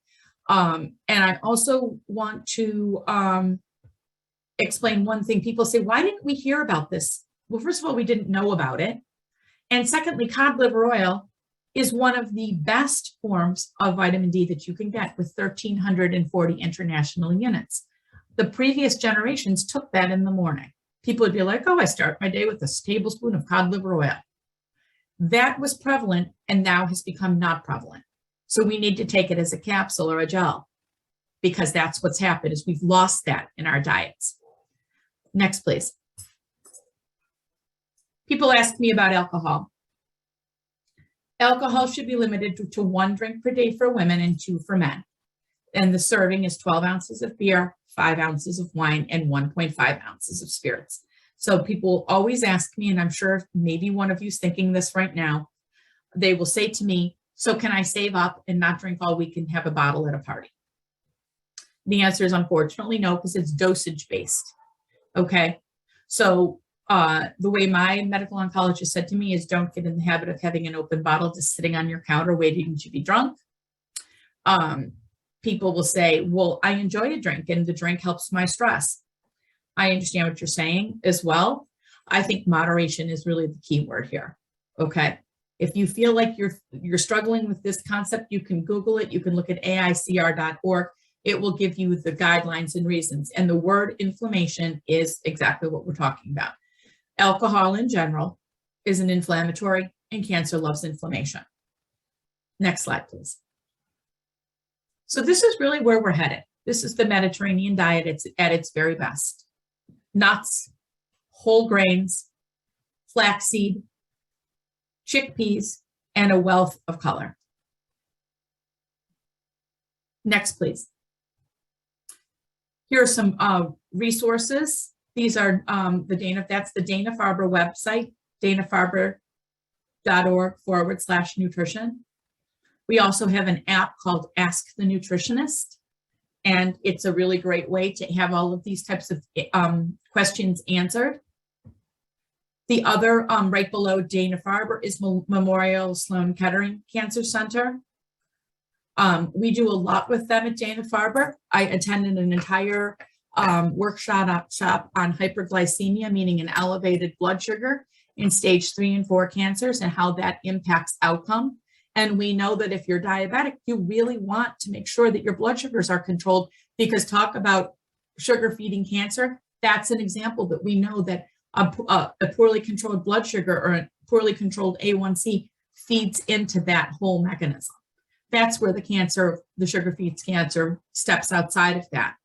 And I also want to explain one thing. People say, why didn't we hear about this? Well, first of all, we didn't know about it. And secondly, cod liver oil is one of the best forms of vitamin D that you can get with 1,340 international units. The previous generations took that in the morning. People would be like, oh, I start my day with a tablespoon of cod liver oil. That was prevalent and now has become not prevalent. So we need to take it as a capsule or a gel because that's what's happened is we've lost that in our diets. Next, please. People ask me about alcohol. Alcohol should be limited to 1 drink per day for women and 2 for men. And the serving is 12 ounces of beer, 5 ounces of wine, and 1.5 ounces of spirits. So people always ask me, and I'm sure maybe one of you is thinking this right now, they will say to me, so can I save up and not drink all week and have a bottle at a party? The answer is unfortunately no, because it's dosage based. Okay. So the way my medical oncologist said to me is don't get in the habit of having an open bottle just sitting on your counter waiting to be drunk. People will say, well, I enjoy a drink and the drink helps my stress. I understand what you're saying as well. I think moderation is really the key word here. Okay. If you feel like you're struggling with this concept, you can Google it. You can look at aicr.org. It will give you the guidelines and reasons. And the word inflammation is exactly what we're talking about. Alcohol in general is an inflammatory and cancer loves inflammation. Next slide, please. So this is really where we're headed. This is the Mediterranean diet. It's at its very best. Nuts, whole grains, flaxseed, chickpeas, and a wealth of color. Next, please. Here are some resources These are that's the Dana Farber website, danafarber.org/nutrition. We also have an app called Ask the Nutritionist, and it's a really great way to have all of these types of questions answered. The other, right below Dana Farber, is Memorial Sloan Kettering Cancer Center. We do a lot with them at Dana Farber. I attended an entire workshop on hyperglycemia, meaning an elevated blood sugar in stage 3 and 4 cancers and how that impacts outcome. And we know that if you're diabetic, you really want to make sure that your blood sugars are controlled, because talk about sugar feeding cancer, that's an example that we know that a poorly controlled blood sugar or a poorly controlled A1C feeds into that whole mechanism. That's where the sugar feeds cancer steps outside of that.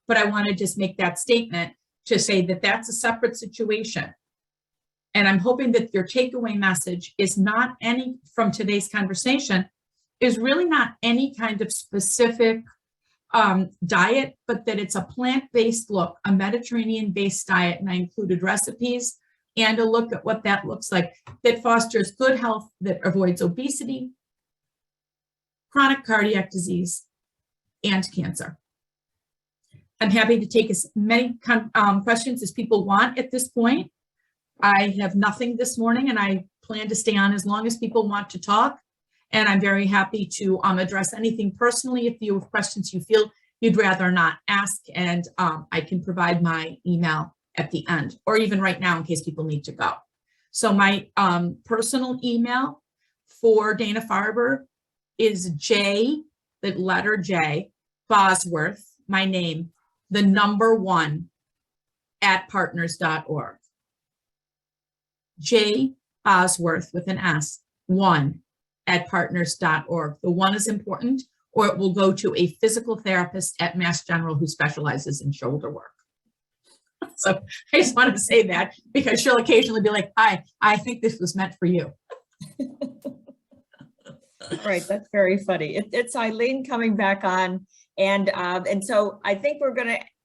But I want to just make that statement to say that that's a separate situation. And I'm hoping that your takeaway message is not any, from today's conversation, is really not any kind of specific diet, but that it's a plant-based look, a Mediterranean-based diet. And I included recipes and a look at what that looks like, that fosters good health, that avoids obesity, chronic cardiac disease, and cancer. I'm happy to take as many questions as people want at this point. I have nothing this morning, and I plan to stay on as long as people want to talk. And I'm very happy to address anything personally if you have questions you feel you'd rather not ask. And I can provide my email at the end, or even right now in case people need to go. So my personal email for Dana Farber is J, the letter J, Bosworth, my name, the number 1 @partners.org. J Bosworth with an S, 1 @partners.org. The 1 is important, or it will go to a physical therapist at Mass General who specializes in shoulder work. So I just want to say that, because she'll occasionally be like, hi, I think this was meant for you. Right, that's very funny. It's Eileen coming back on, and so I think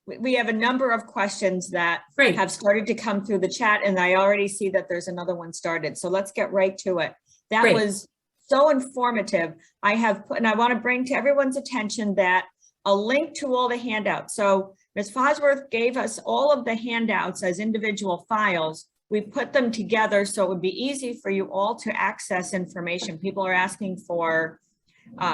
we have a number of questions that have started to come through the chat, and I already see that there's another one started. So let's get right to it. That was so informative. I want to bring to everyone's attention that a link to all the handouts. So Ms. Bosworth gave us all of the handouts as individual files. We put them together so it would be easy for you all to access information. People are asking for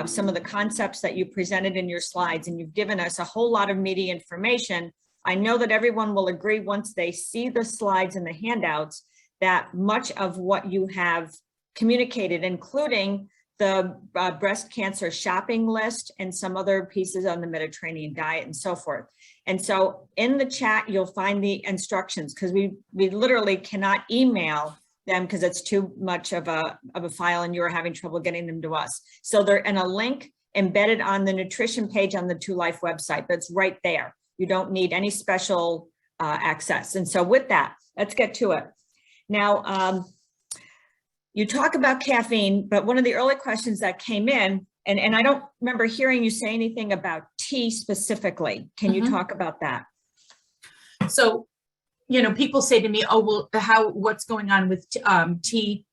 some of the concepts that you presented in your slides, and you've given us a whole lot of meaty information. I know that everyone will agree once they see the slides and the handouts that much of what you have communicated, including the breast cancer shopping list and some other pieces on the Mediterranean diet and so forth. And so in the chat, you'll find the instructions, because we literally cannot email them because it's too much of a file and you're having trouble getting them to us. So they're in a link embedded on the nutrition page on the 2Life website, but it's right there. You don't need any special access. And so with that, let's get to it. Now, you talk about caffeine, but one of the early questions that came in, and I don't remember hearing you say anything about tea specifically. Can you talk about that? So, people say to me, oh, well, what's going on with tea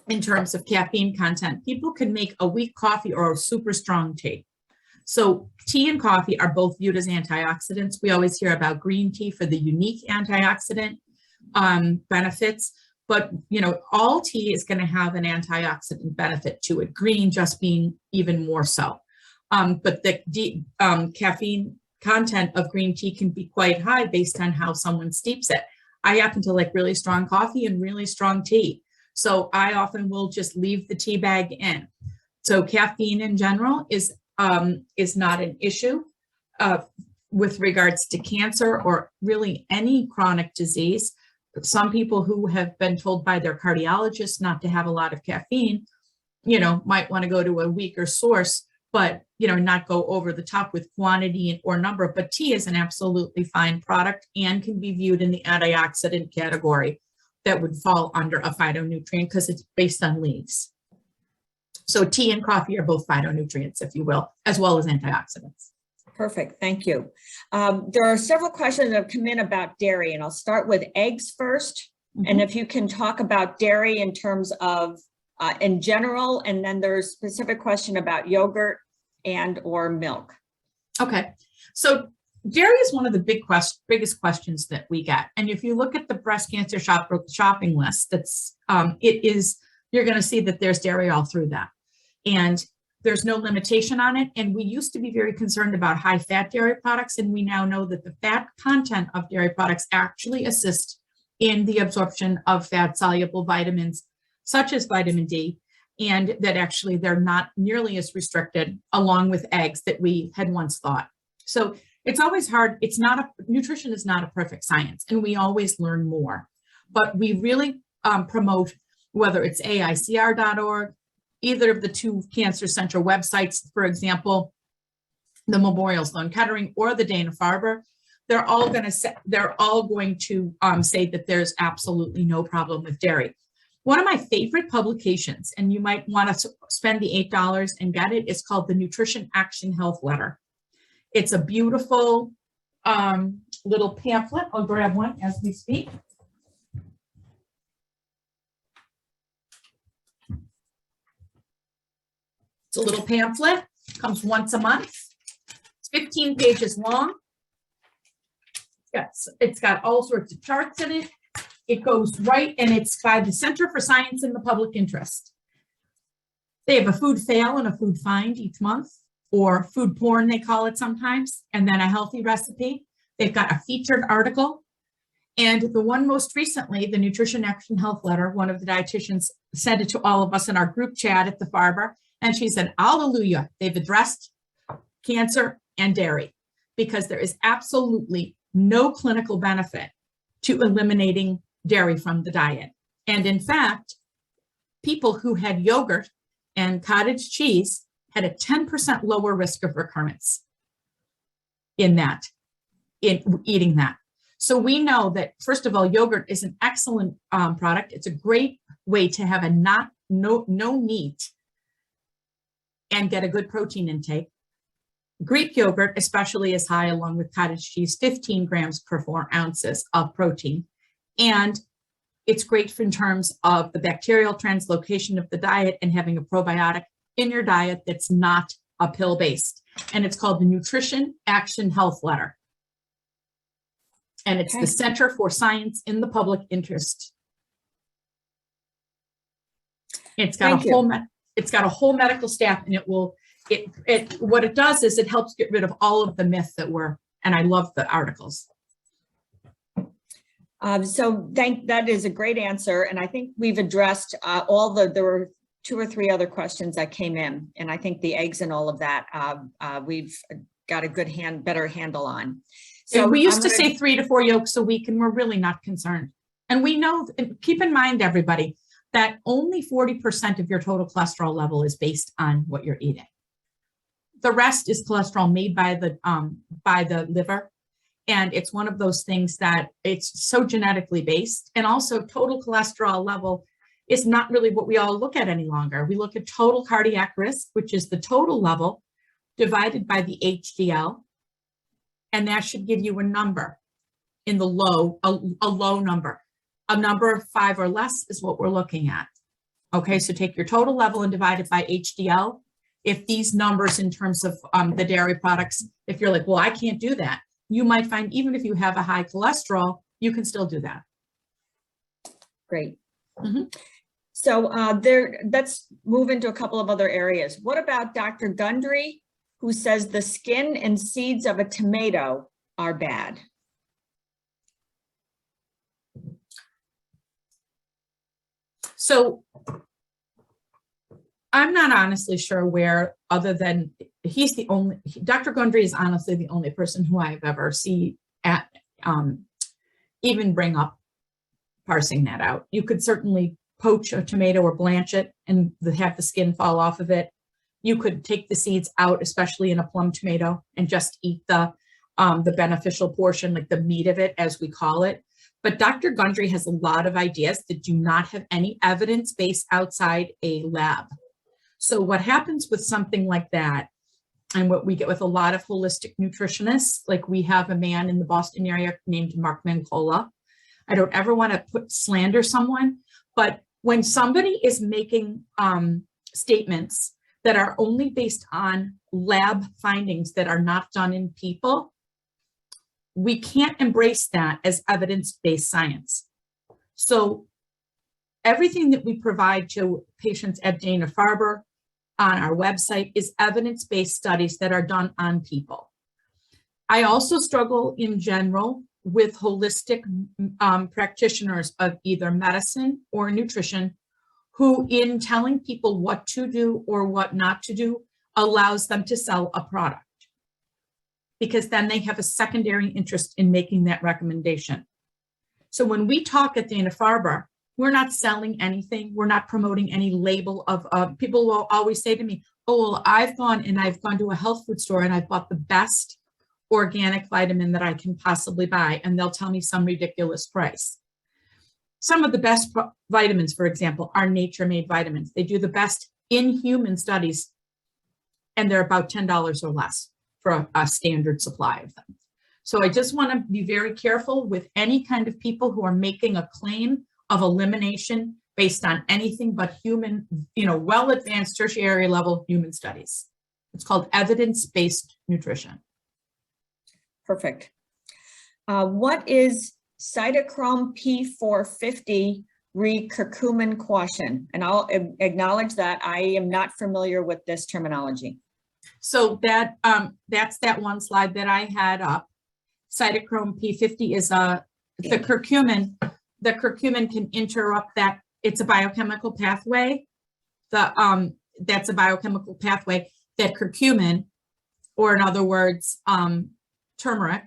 in terms of caffeine content? People can make a weak coffee or a super strong tea. So tea and coffee are both viewed as antioxidants. We always hear about green tea for the unique antioxidant benefits. But, all tea is going to have an antioxidant benefit to it, green just being even more so. But the caffeine content of green tea can be quite high based on how someone steeps it. I happen to like really strong coffee and really strong tea. So I often will just leave the tea bag in. So caffeine in general is not an issue with regards to cancer or really any chronic disease. Some people who have been told by their cardiologist not to have a lot of caffeine, might want to go to a weaker source, but, not go over the top with quantity or number. But tea is an absolutely fine product and can be viewed in the antioxidant category that would fall under a phytonutrient because it's based on leaves. So tea and coffee are both phytonutrients, if you will, as well as antioxidants. Perfect, thank you. There are several questions that have come in about dairy, and I'll start with eggs first. And if you can talk about dairy in terms of in general, and then there's a specific question about yogurt and or milk. Okay, so dairy is one of the biggest questions that we get. And if you look at the breast cancer shopping list, you're going to see that there's dairy all through that. And there's no limitation on it. And we used to be very concerned about high fat dairy products. And we now know that the fat content of dairy products actually assist in the absorption of fat soluble vitamins, such as vitamin D, and that actually they're not nearly as restricted along with eggs that we had once thought. So it's always hard. Nutrition is not a perfect science, and we always learn more, but we really promote, whether it's AICR.org, either of the two cancer center websites, for example, the Memorial Sloan Kettering or the Dana Farber, they're all going to say that there's absolutely no problem with dairy. One of my favorite publications, and you might want to spend the $8 and get it, is called the Nutrition Action Health Letter. It's a beautiful little pamphlet. I'll grab one as we speak. It's a little pamphlet, comes once a month. It's 15 pages long. Yes, it's got all sorts of charts in it. It goes right, and it's by the Center for Science in the Public Interest. They have a food fail and a food find each month, or food porn, they call it sometimes, and then a healthy recipe. They've got a featured article. And the one most recently, the Nutrition Action Health Letter, one of the dietitians sent it to all of us in our group chat at the Farber. And she said, hallelujah, they've addressed cancer and dairy, because there is absolutely no clinical benefit to eliminating dairy from the diet. And in fact, people who had yogurt and cottage cheese had a 10% lower risk of recurrence in eating that. So we know that, first of all, yogurt is an excellent product. It's a great way to have no meat and get a good protein intake. Greek yogurt especially is high, along with cottage cheese, 15 grams per 4 ounces of protein. And it's great in terms of the bacterial translocation of the diet and having a probiotic in your diet that's not a pill-based. And it's called the Nutrition Action Health Letter. And it's the Center for Science in the Public Interest. It's got a whole medical staff, and what it does is it helps get rid of all of the myths and I love the articles. That is a great answer. And I think we've addressed there were 2 or 3 other questions that came in. And I think the eggs and all of that, we've got a better handle on. So we used to say 3 to 4 yolks a week, and we're really not concerned. And we know, keep in mind, everybody, that only 40% of your total cholesterol level is based on what you're eating. The rest is cholesterol made by the liver. And it's one of those things that it's so genetically based. And also total cholesterol level is not really what we all look at any longer. We look at total cardiac risk, which is the total level divided by the HDL. And that should give you a number in the low, a low number. A number of 5 or less is what we're looking at. Okay, so take your total level and divide it by HDL. If these numbers in terms of the dairy products, if you're like, well, I can't do that, you might find even if you have a high cholesterol, you can still do that. Great. Mm-hmm. So let's move into a couple of other areas. What about Dr. Gundry, who says the skin and seeds of a tomato are bad? So I'm not honestly sure where, other than Dr. Gundry is honestly the only person who I've ever seen even bring up parsing that out. You could certainly poach a tomato or blanch it and have the skin fall off of it. You could take the seeds out, especially in a plum tomato, and just eat the beneficial portion, like the meat of it, as we call it. But Dr. Gundry has a lot of ideas that do not have any evidence based outside a lab. So what happens with something like that and what we get with a lot of holistic nutritionists, like we have a man in the Boston area named Mark Mancola. I don't ever want to slander someone, but when somebody is making statements that are only based on lab findings that are not done in people, we can't embrace that as evidence-based science. So everything that we provide to patients at Dana Farber on our website is evidence-based studies that are done on people. I also struggle in general with holistic practitioners of either medicine or nutrition, who in telling people what to do or what not to do allows them to sell a product, because then they have a secondary interest in making that recommendation. So when we talk at Dana Farber, we're not selling anything. We're not promoting any label of, people will always say to me, oh, well, I've gone to a health food store and I've bought the best organic vitamin that I can possibly buy. And they'll tell me some ridiculous price. Some of the best vitamins, for example, are nature-made vitamins. They do the best in human studies, and they're about $10 or less for a standard supply of them. So I just want to be very careful with any kind of people who are making a claim of elimination based on anything but human, well-advanced tertiary level human studies. It's called evidence-based nutrition. Perfect. What is cytochrome P450 recurcumin quotient? And I'll acknowledge that I am not familiar with this terminology. So that's that one slide that I had up. Cytochrome P50 is the curcumin. The curcumin can interrupt that. It's a biochemical pathway. That's a biochemical pathway that curcumin, or in other words, turmeric,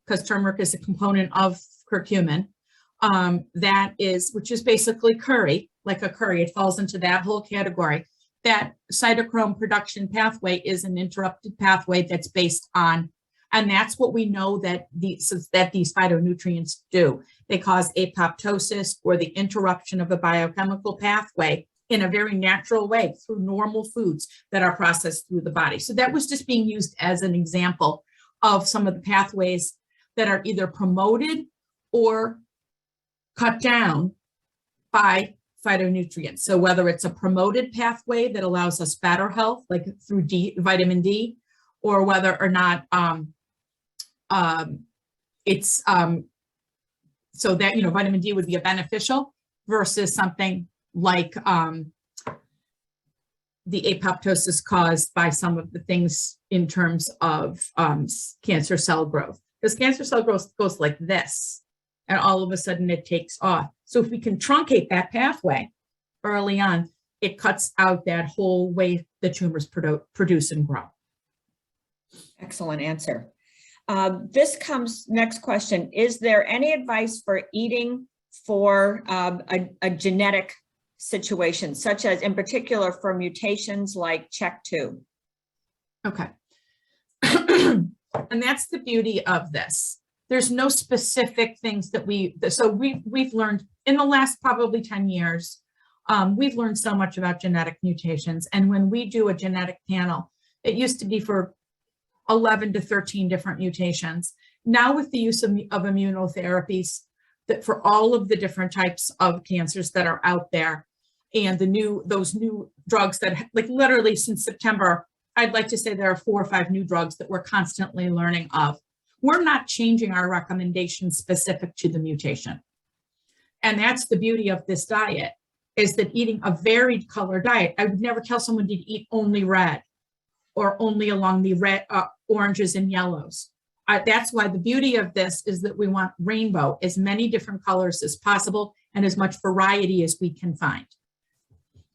because turmeric is a component of curcumin, which is basically curry, like a curry. It falls into that whole category. That cytochrome production pathway is an interrupted pathway that's based on, and that's what we know that these phytonutrients do. They cause apoptosis, or the interruption of a biochemical pathway in a very natural way through normal foods that are processed through the body. So that was just being used as an example of some of the pathways that are either promoted or cut down by phytonutrients. So whether it's a promoted pathway that allows us better health, like through vitamin D, or whether or not it's so that, vitamin D would be a beneficial versus something like the apoptosis caused by some of the things in terms of cancer cell growth. Because cancer cell growth goes like this, and all of a sudden it takes off. So if we can truncate that pathway early on, it cuts out that whole way the tumors produce and grow. Excellent answer. Next question. Is there any advice for eating for a genetic situation, such as in particular for mutations like CHEK2? Okay. And that's the beauty of this. There's no specific things that we've learned in the last probably 10 years. We've learned so much about genetic mutations. And when we do a genetic panel, it used to be for 11 to 13 different mutations. Now with the use of immunotherapies, that for all of the different types of cancers that are out there, and those new drugs that, like, literally since September, I'd like to say there are 4 or 5 new drugs that we're constantly learning of. We're not changing our recommendations specific to the mutation. And that's the beauty of this diet, is that eating a varied color diet. I would never tell someone to eat only red or only along the red, oranges and yellows. That's why the beauty of this is that we want rainbow, as many different colors as possible and as much variety as we can find.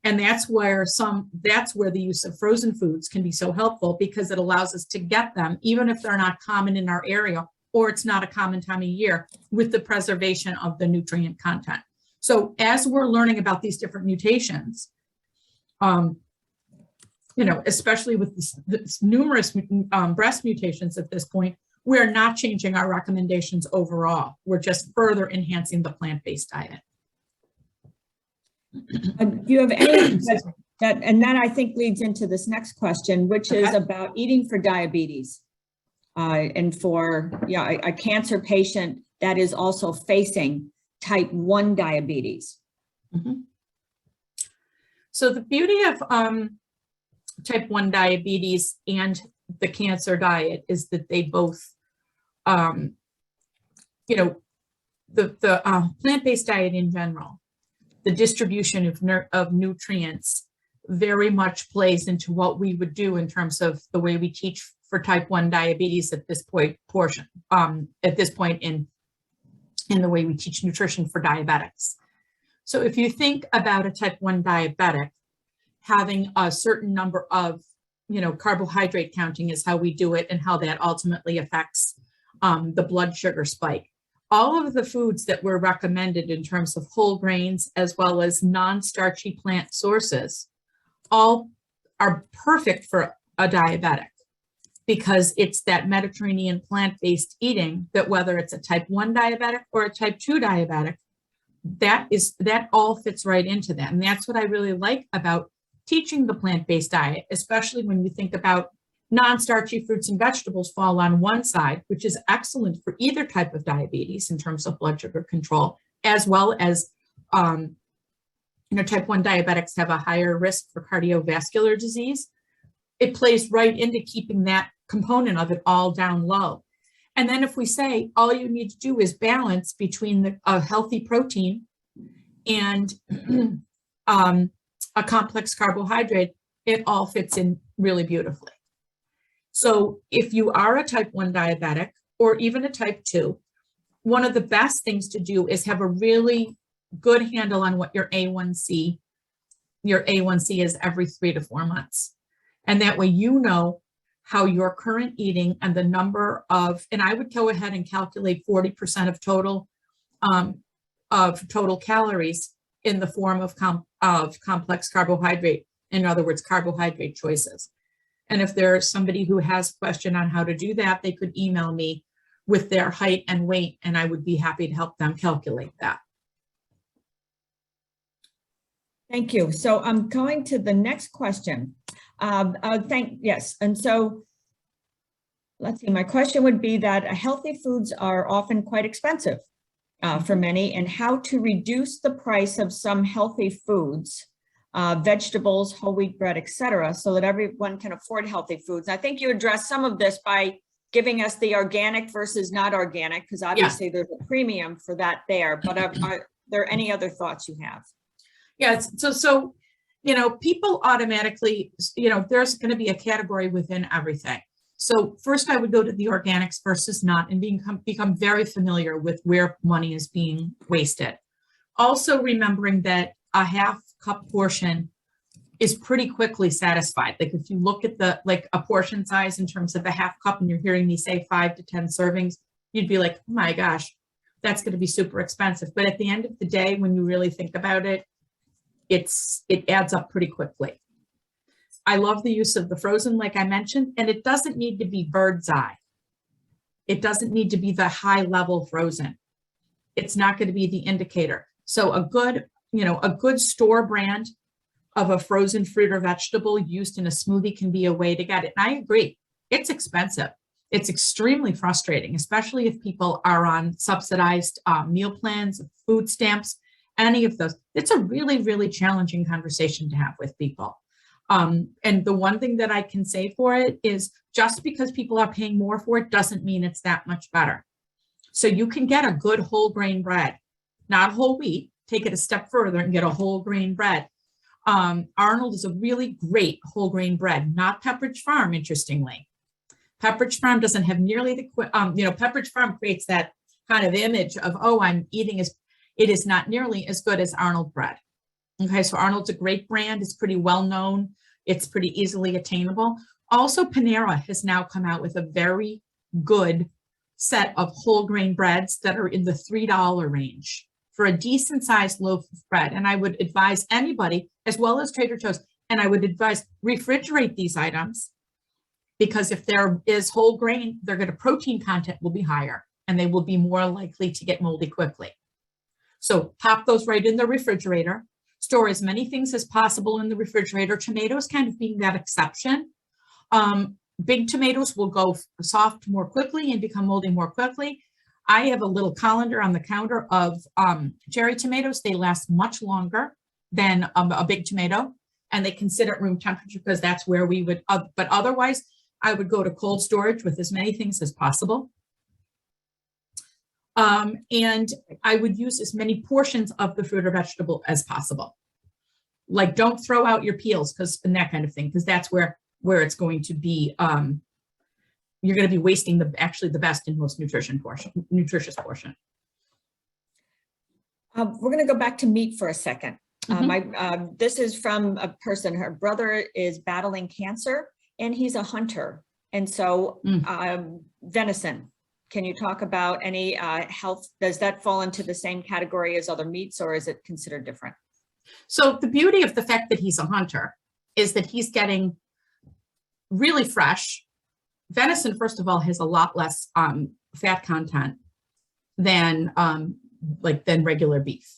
And that's where the use of frozen foods can be so helpful, because it allows us to get them, even if they're not common in our area, or it's not a common time of year, with the preservation of the nutrient content. So as we're learning about these different mutations, especially with this numerous breast mutations at this point, we're not changing our recommendations overall. We're just further enhancing the plant-based diet. Do you have any And that I think leads into this next question, which is about eating for diabetes. And for a cancer patient that is also facing type 1 diabetes. Mm-hmm. So the beauty of type 1 diabetes and the cancer diet is that they both, the plant-based diet in general, the distribution of nutrients very much plays into what we would do in terms of the way we teach for type 1 diabetes at this point in the way we teach nutrition for diabetics. So if you think about a type 1 diabetic, having a certain number of, carbohydrate counting is how we do it and how that ultimately affects the blood sugar spike. All of the foods that were recommended in terms of whole grains as well as non-starchy plant sources all are perfect for a diabetic, because it's that Mediterranean plant-based eating that, whether it's a type 1 diabetic or a type 2 diabetic, that all fits right into that. And that's what I really like about teaching the plant-based diet, especially when you think about non-starchy fruits and vegetables fall on one side, which is excellent for either type of diabetes in terms of blood sugar control, as well as type 1 diabetics have a higher risk for cardiovascular disease. It plays right into keeping that component of it all down low. And then if we say all you need to do is balance between a healthy protein and a complex carbohydrate, it all fits in really beautifully. So if you are a type 1 diabetic or even a type 2, one of the best things to do is have a really good handle on what your A1C is every 3 to 4 months. And that way, how your current eating and the number of, and I would go ahead and calculate 40% of total calories in the form of complex carbohydrate. In other words, carbohydrate choices. And if there's somebody who has a question on how to do that, they could email me with their height and weight, and I would be happy to help them calculate that. Thank you. So I'm going to the next question. Yes. And so let's see, my question would be that healthy foods are often quite expensive for many, and how to reduce the price of some healthy foods, vegetables, whole wheat bread, etc., so that everyone can afford healthy foods. I think you addressed some of this by giving us the organic versus not organic, because obviously there's a premium for that there, but are there any other thoughts you have? Yes. So, people automatically, there's going to be a category within everything. So first I would go to the organics versus not and become very familiar with where money is being wasted. Also remembering that a half cup portion is pretty quickly satisfied. Like if you look at a portion size in terms of a half cup and you're hearing me say 5 to 10 servings, you'd be like, oh my gosh, that's going to be super expensive. But at the end of the day, when you really think about it, it adds up pretty quickly. I love the use of the frozen, like I mentioned, and it doesn't need to be bird's eye. It doesn't need to be the high level frozen. It's not going to be the indicator. So a good store brand of a frozen fruit or vegetable used in a smoothie can be a way to get it. And I agree, it's expensive. It's extremely frustrating, especially if people are on subsidized meal plans, food stamps, any of those. It's a really, really challenging conversation to have with people. And the one thing that I can say for it is just because people are paying more for it doesn't mean it's that much better. So you can get a good whole grain bread, not whole wheat, take it a step further and get a whole grain bread. Arnold is a really great whole grain bread, not Pepperidge Farm, interestingly. Pepperidge Farm doesn't have nearly the, Pepperidge Farm creates that kind of image of, oh, I'm eating it is not nearly as good as Arnold bread. Okay, so Arnold's a great brand. It's pretty well known. It's pretty easily attainable. Also, Panera has now come out with a very good set of whole grain breads that are in the $3 range for a decent sized loaf of bread. And I would advise anybody, as well as Trader Joe's, and I would advise refrigerate these items, because if there is whole grain, protein content will be higher and they will be more likely to get moldy quickly. So pop those right in the refrigerator. store as many things as possible in the refrigerator, tomatoes kind of being that exception. Big tomatoes will go soft more quickly and become moldy more quickly. I have a little colander on the counter of cherry tomatoes. They last much longer than a big tomato, and they can sit at room temperature because that's where we would, but otherwise I would go to cold storage with as many things as possible. And I would use as many portions of the fruit or vegetable as possible. Like, don't throw out your peels and that kind of thing, because that's where it's going to be, you're going to be wasting actually the best and most nutritious portion. We're going to go back to meat for a second. This is from a person, her brother is battling cancer and he's a hunter. And so venison, can you talk about any health? Does that fall into the same category as other meats, or is it considered different? So the beauty of the fact that he's a hunter is that he's getting really fresh. Venison, first of all, has a lot less fat content than regular beef.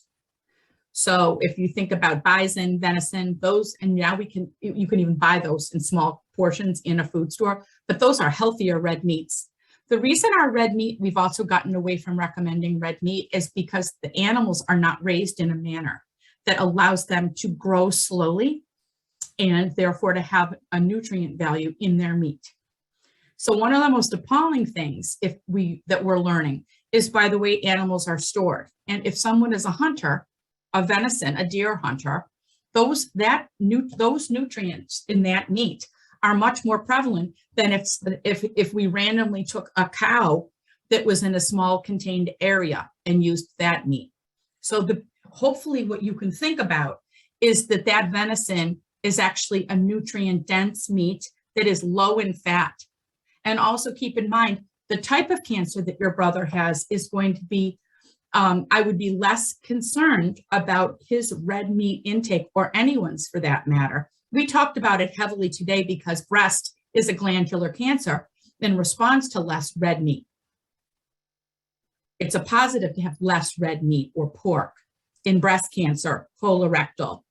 So if you think about bison, venison, those, and now you can even buy those in small portions in a food store, but those are healthier red meats. The reason our red meat, we've also gotten away from recommending red meat, is because the animals are not raised in a manner that allows them to grow slowly and therefore to have a nutrient value in their meat. So one of the most appalling things that we're learning is by the way animals are stored. And if someone is a hunter, a venison, a deer hunter, those nutrients in that meat are much more prevalent than if we randomly took a cow that was in a small contained area and used that meat. So hopefully what you can think about is that venison is actually a nutrient dense meat that is low in fat. And also keep in mind, the type of cancer that your brother has is going to be, I would be less concerned about his red meat intake, or anyone's for that matter. We talked about it heavily today because breast is a glandular cancer and responds to less red meat. It's a positive to have less red meat or pork in breast cancer, colorectal,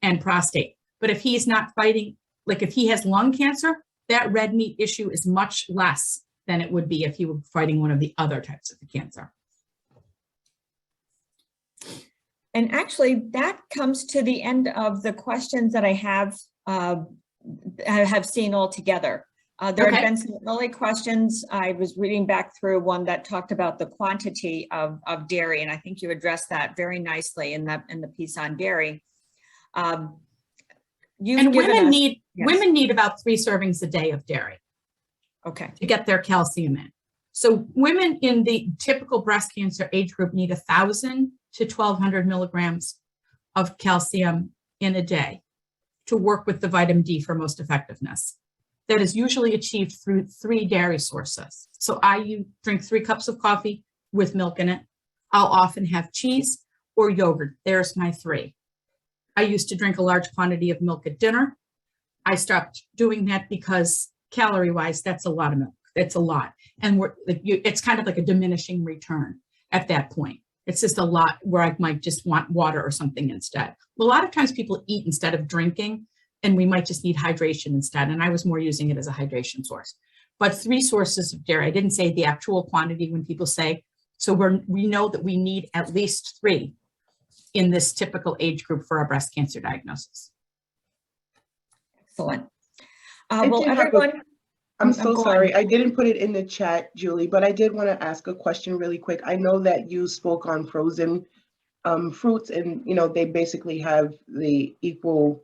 and prostate. But if he's not fighting, like if he has lung cancer, that red meat issue is much less than it would be if he were fighting one of the other types of the cancer. And actually, that comes to the end of the questions that I have seen all together. There have been some early questions. I was reading back through one that talked about the quantity of dairy, and I think you addressed that very nicely in the piece on dairy. Women need about 3 servings a day of dairy. Okay. To get their calcium in. So women in the typical breast cancer age group need 1,000 to 1,200 milligrams of calcium in a day to work with the vitamin D for most effectiveness. That is usually achieved through 3 dairy sources. So you drink 3 cups of coffee with milk in it. I'll often have cheese or yogurt. There's my 3. I used to drink a large quantity of milk at dinner. I stopped doing that because calorie-wise, that's a lot of milk. It's a lot. And it's kind of like a diminishing return at that point. It's just a lot where I might just want water or something instead. A lot of times people eat instead of drinking, and we might just need hydration instead. And I was more using it as a hydration source. But 3 sources of dairy. I didn't say the actual quantity when people say, so we know that we need at least 3 in this typical age group for a breast cancer diagnosis. Excellent. Well, everyone. I'm so sorry. I didn't put it in the chat, Julie, but I did want to ask a question really quick. I know that you spoke on frozen fruits, and they basically have the equal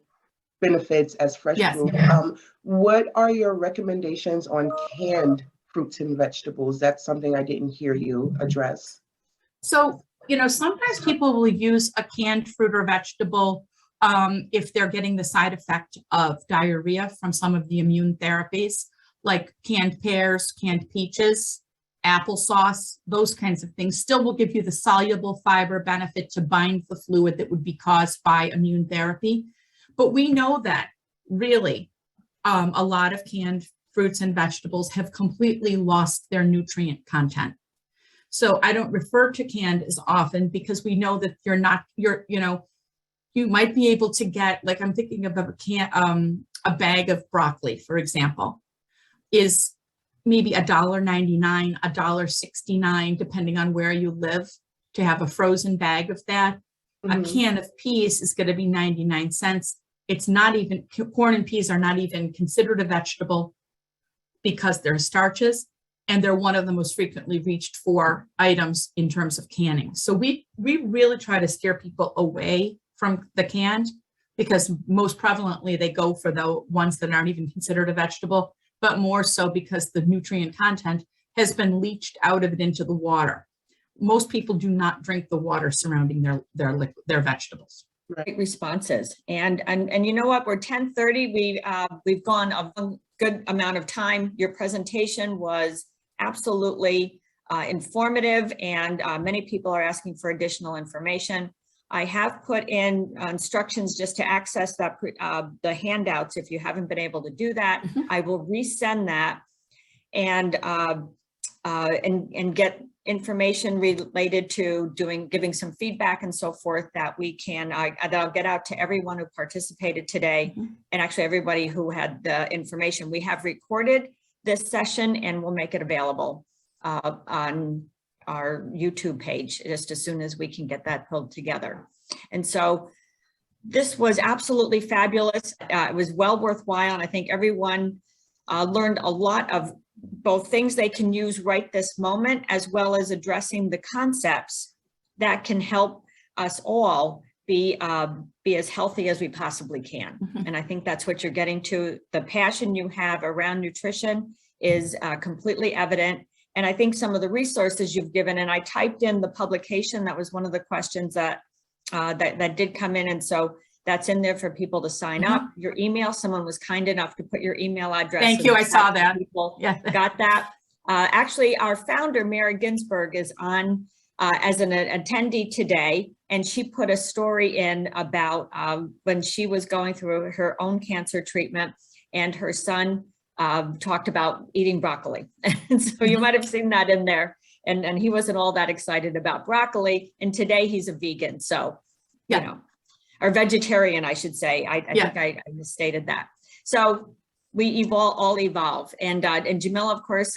benefits as fresh fruit. What are your recommendations on canned fruits and vegetables? That's something I didn't hear you address. So, sometimes people will use a canned fruit or vegetable if they're getting the side effect of diarrhea from some of the immune therapies, like canned pears, canned peaches, applesauce, those kinds of things still will give you the soluble fiber benefit to bind the fluid that would be caused by immune therapy. But we know that really a lot of canned fruits and vegetables have completely lost their nutrient content. So I don't refer to canned as often because we know that you might be able to get, like I'm thinking of a bag of broccoli, for example, is maybe $1.99, $1.69, depending on where you live, to have a frozen bag of that. A can of peas is going to be 99 cents. It's not even, corn and peas are not even considered a vegetable because they're starches, and they're one of the most frequently reached for items in terms of canning. So we really try to steer people away from the canned, because most prevalently they go for the ones that aren't even considered a vegetable, but more so because the nutrient content has been leached out of it into the water. Most people do not drink the water surrounding their vegetables. Great responses. And you know what, we're 10:30. We've gone a good amount of time. Your presentation was absolutely informative, and many people are asking for additional information. I have put in instructions just to access that the handouts. If you haven't been able to do that, I will resend that and get information related to giving some feedback and so forth that we can, that I'll get out to everyone who participated today, and actually everybody who had the information. We have recorded this session and we'll make it available on our YouTube page just as soon as we can get that pulled together. And so this was absolutely fabulous. It was well worthwhile, and I think everyone learned a lot of both things they can use right this moment, as well as addressing the concepts that can help us all be as healthy as we possibly can. And I think that's what you're getting to. The passion you have around nutrition is completely evident. And I think some of the resources you've given, and I typed in the publication, that was one of the questions that that did come in. And so that's in there for people to sign up. Your email, someone was kind enough to put your email address. Thank you, I saw that. People got that. Actually, our founder, Mary Ginsburg, is on as an attendee today, and she put a story in about when she was going through her own cancer treatment, and her son talked about eating broccoli. And so you might have seen that in there. And he wasn't all that excited about broccoli. And today he's a vegan. So, you know, or vegetarian, I should say. I think I misstated that. So we all evolve. And Jamila, of course,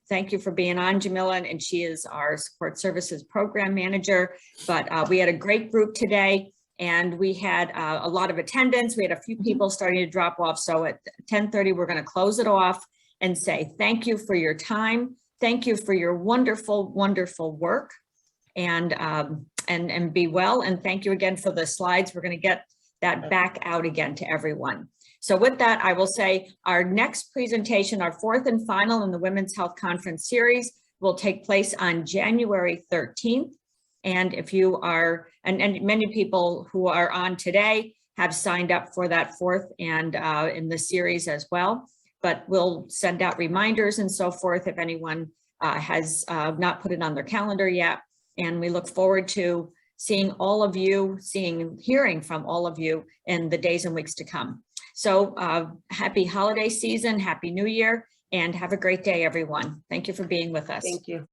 thank you for being on, Jamila. And she is our support services program manager. But we had a great group today, and we had a lot of attendance. We had a few people starting to drop off. So at 10:30, we're going to close it off and say thank you for your time. Thank you for your wonderful, wonderful work, and be well. And thank you again for the slides. We're going to get that back out again to everyone. So with that, I will say our next presentation, our fourth and final in the Women's Health Conference series, will take place on January 13th. And if you are, and many people who are on today have signed up for that fourth and in the series as well. But we'll send out reminders and so forth if anyone has not put it on their calendar yet. And we look forward to seeing all of you, hearing from all of you in the days and weeks to come. So happy holiday season, happy New Year, and have a great day, everyone. Thank you for being with us. Thank you.